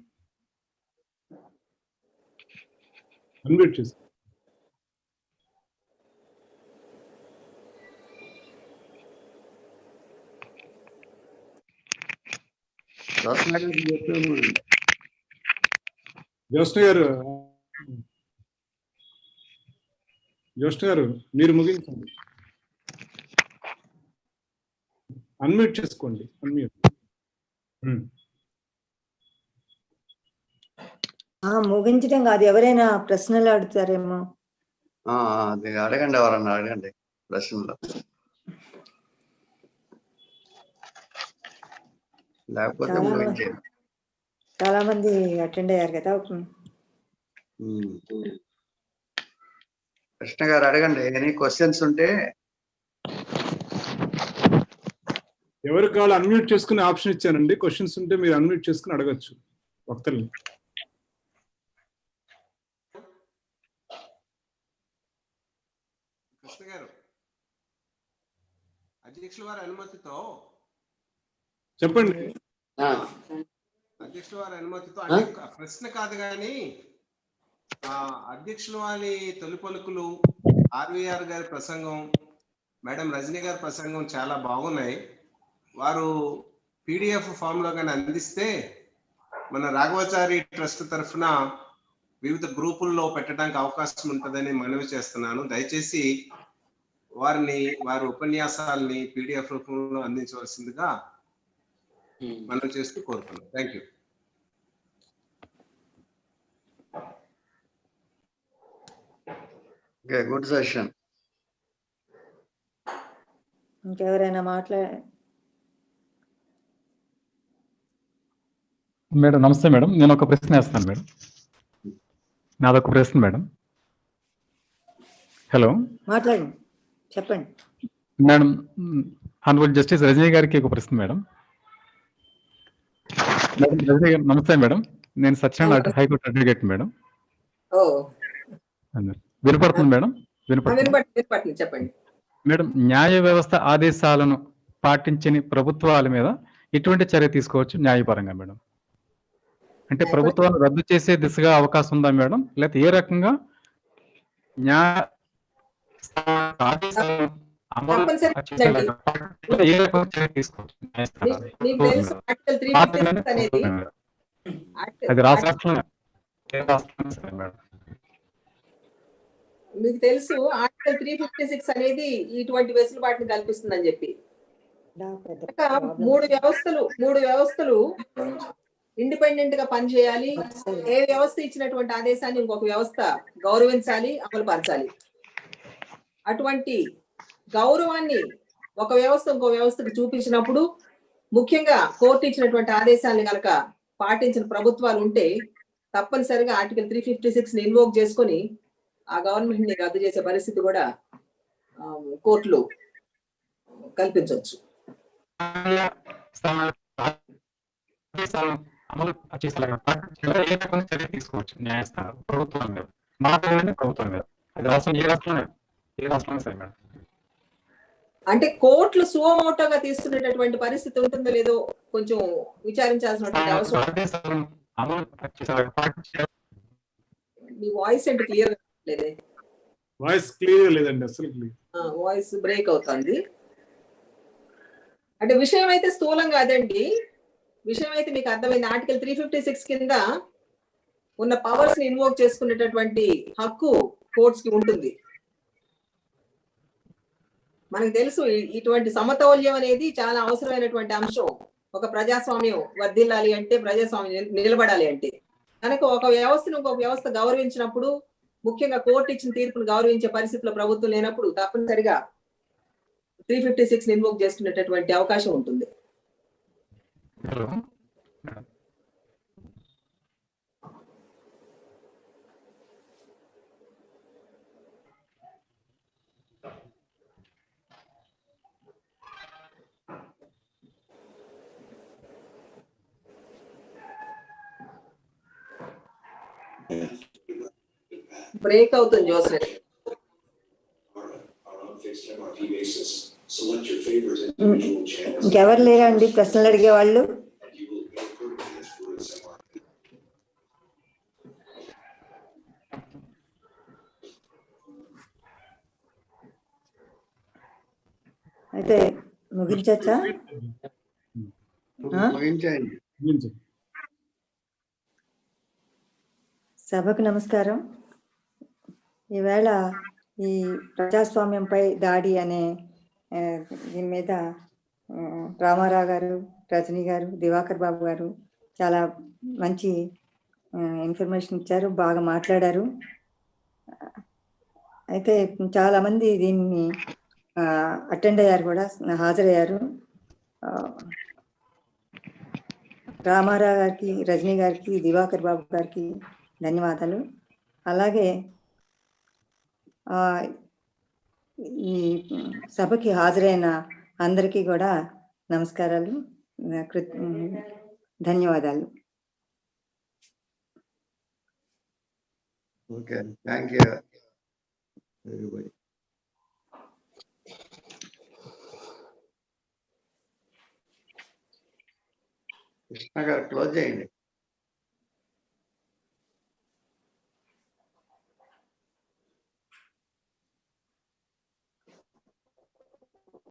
అన్మ్యూట్ చేసి. జ్యోష్ణ గారు మీరు ముగించండి. అన్మ్యూట్ చేసుకోండి. అన్మ్యూట్. ముగించడం కాదు, ఎవరైనా ప్రశ్నలు అడుగుతారేమో. అది అడగండి, ఎవరన్నా అడగండి ప్రశ్నలు, లేకపోతే ముగించేయండి. చాలా మంది అటెండ్ అయ్యారు కదా. కృష్ణ గారు అడగండి, ఎనీ క్వశ్చన్స్ ఉంటే. ఎవరికి కావాలి అన్మ్యూట్ చేసుకునే ఆప్షన్ ఇచ్చానండి. క్వశ్చన్స్ ఉంటే మీరు అన్మ్యూట్ చేసుకుని అడగచ్చు వక్తల్ని. కృష్ణ గారు, అధ్యక్షుల వారి అనుమతితో చెప్పండి. అధ్యక్షుల వారి అనుమతితో అంటే ప్రశ్న కాదు కానీ అధ్యక్షుల వారి తొలి పలుకులు, ఆర్వీఆర్ గారి ప్రసంగం, మేడం రజనీ గారి ప్రసంగం చాలా బాగున్నాయి. వారు పీడిఎఫ్ ఫామ్ లో కానీ అందిస్తే మన రాఘవాచారి ట్రస్ట్ తరఫున వివిధ గ్రూపుల్లో పెట్టడానికి అవకాశం ఉంటుందని మనవి చేస్తున్నాను. దయచేసి వారి ఉపన్యాసాలని పీడిఎఫ్ రూపంలో అందించవలసిందిగా మనవి చేస్తూ కోరుతున్నాను. Thank you. Good session. ఇంకెవరైనా మేడం నమస్తే మేడం. నేను ఒక ప్రశ్న వేస్తాను మేడం. నాదొక ప్రశ్న మేడం. హలో, మాట్లాడండి, చెప్పండి మేడం. హానరబుల్ జస్టిస్ రజనీ గారికి ఒక ప్రశ్న మేడం. రజనీ గారు నమస్తే మేడం. నేను సత్యనారాయణ హైకోర్టు అడ్వకేట్ మేడం. వినపడుతుంది మేడం? వినపడుతుంది, చెప్పండి మేడం. న్యాయ వ్యవస్థ ఆదేశాలను పాటించని ప్రభుత్వాల మీద ఎటువంటి చర్య తీసుకోవచ్చు న్యాయపరంగా మేడం? అంటే ప్రభుత్వాలు రద్దు చేసే దిశగా అవకాశం ఉందా మేడం? లేకపోతే ఏ రకంగా అది రాష్ట్రం మీకు తెలుసు ఆర్టికల్ 356 అనేది ఇటువంటి వెసులుబాటుని కల్పిస్తుందని చెప్పి. మూడు వ్యవస్థలు ఇండిపెండెంట్ గా పనిచేయాలి. ఏ వ్యవస్థ ఇచ్చినటువంటి ఆదేశాన్ని ఇంకొక వ్యవస్థ గౌరవించాలి, అమలు పరచాలి. అటువంటి గౌరవాన్ని ఒక వ్యవస్థ ఇంకో వ్యవస్థకు చూపించినప్పుడు, ముఖ్యంగా కోర్టు ఇచ్చినటువంటి ఆదేశాన్ని కనుక పాటించిన ప్రభుత్వాలు ఉంటే తప్పనిసరిగా ఆర్టికల్ 356 ని ఇన్వోక్ చేసుకొని ఆ గవర్నమెంట్ ని రద్దు చేసే పరిస్థితి కూడా కోర్టులు కల్పించవచ్చు. అంటే కోర్టులు సువమోటోగా తీసుకునేటటువంటి పరిస్థితి ఉంటుందో లేదో కొంచెం విచారించాల్సినటువంటి అవసరం. మీ వాయిస్ అంటే క్లియర్ లేదే? వాయిస్ క్లియర్ లేదండి, అసలు వాయిస్ బ్రేక్ అవుతుంది. అంటే విషయం అయితే స్థూలం కాదండి, విషయం అయితే మీకు అర్థమైంది. ఆర్టికల్ 356 కింద ఉన్న పవర్స్ ని ఇన్వోక్ చేసుకునేటటువంటి హక్కు కోర్ట్స్ కి ఉంటుంది. మనకు తెలుసు ఇటువంటి సమతౌల్యం అనేది చాలా అవసరమైనటువంటి అంశం. ఒక ప్రజాస్వామ్యం వర్ధిల్లాలి అంటే, ప్రజాస్వామ్యం నిలబడాలి అంటే కనుక ఒక వ్యవస్థను ఇంకొక వ్యవస్థ గౌరవించినప్పుడు, ముఖ్యంగా కోర్టు ఇచ్చిన తీర్పును గౌరవించే పరిస్థితిలో ప్రభుత్వం లేనప్పుడు తప్పనిసరిగా 356 ని ఇన్వోక్ చేసుకునేటటువంటి అవకాశం ఉంటుంది. బ్రేక్ అవుతుంది జోసెఫ్. ఇంకెవరు లేరా అండి ప్రశ్నలు అడిగే వాళ్ళు? అయితే ముగించచ్చా? ఆ? ముగించేయండి. సభకు నమస్కారం. ఈవేళ ఈ ప్రజాస్వామ్యంపై దాడి అనే దీని మీద రామారావు గారు, రజనీ గారు, దివాకర్ బాబు గారు చాలా మంచి ఇన్ఫర్మేషన్ ఇచ్చారు, బాగా మాట్లాడారు. అయితే చాలా మంది దీన్ని అటెండ్ అయ్యారు, కూడా హాజరయ్యారు. రామారావు గారికి, రజనీ గారికి, దివాకర్ బాబు గారికి ధన్యవాదాలు. అలాగే ఈ సభకి హాజరైన అందరికీ కూడా నమస్కారాలు, ధన్యవాదాలు. Okay, thank you everybody. Krishna గారు క్లోజ్ చేయండి.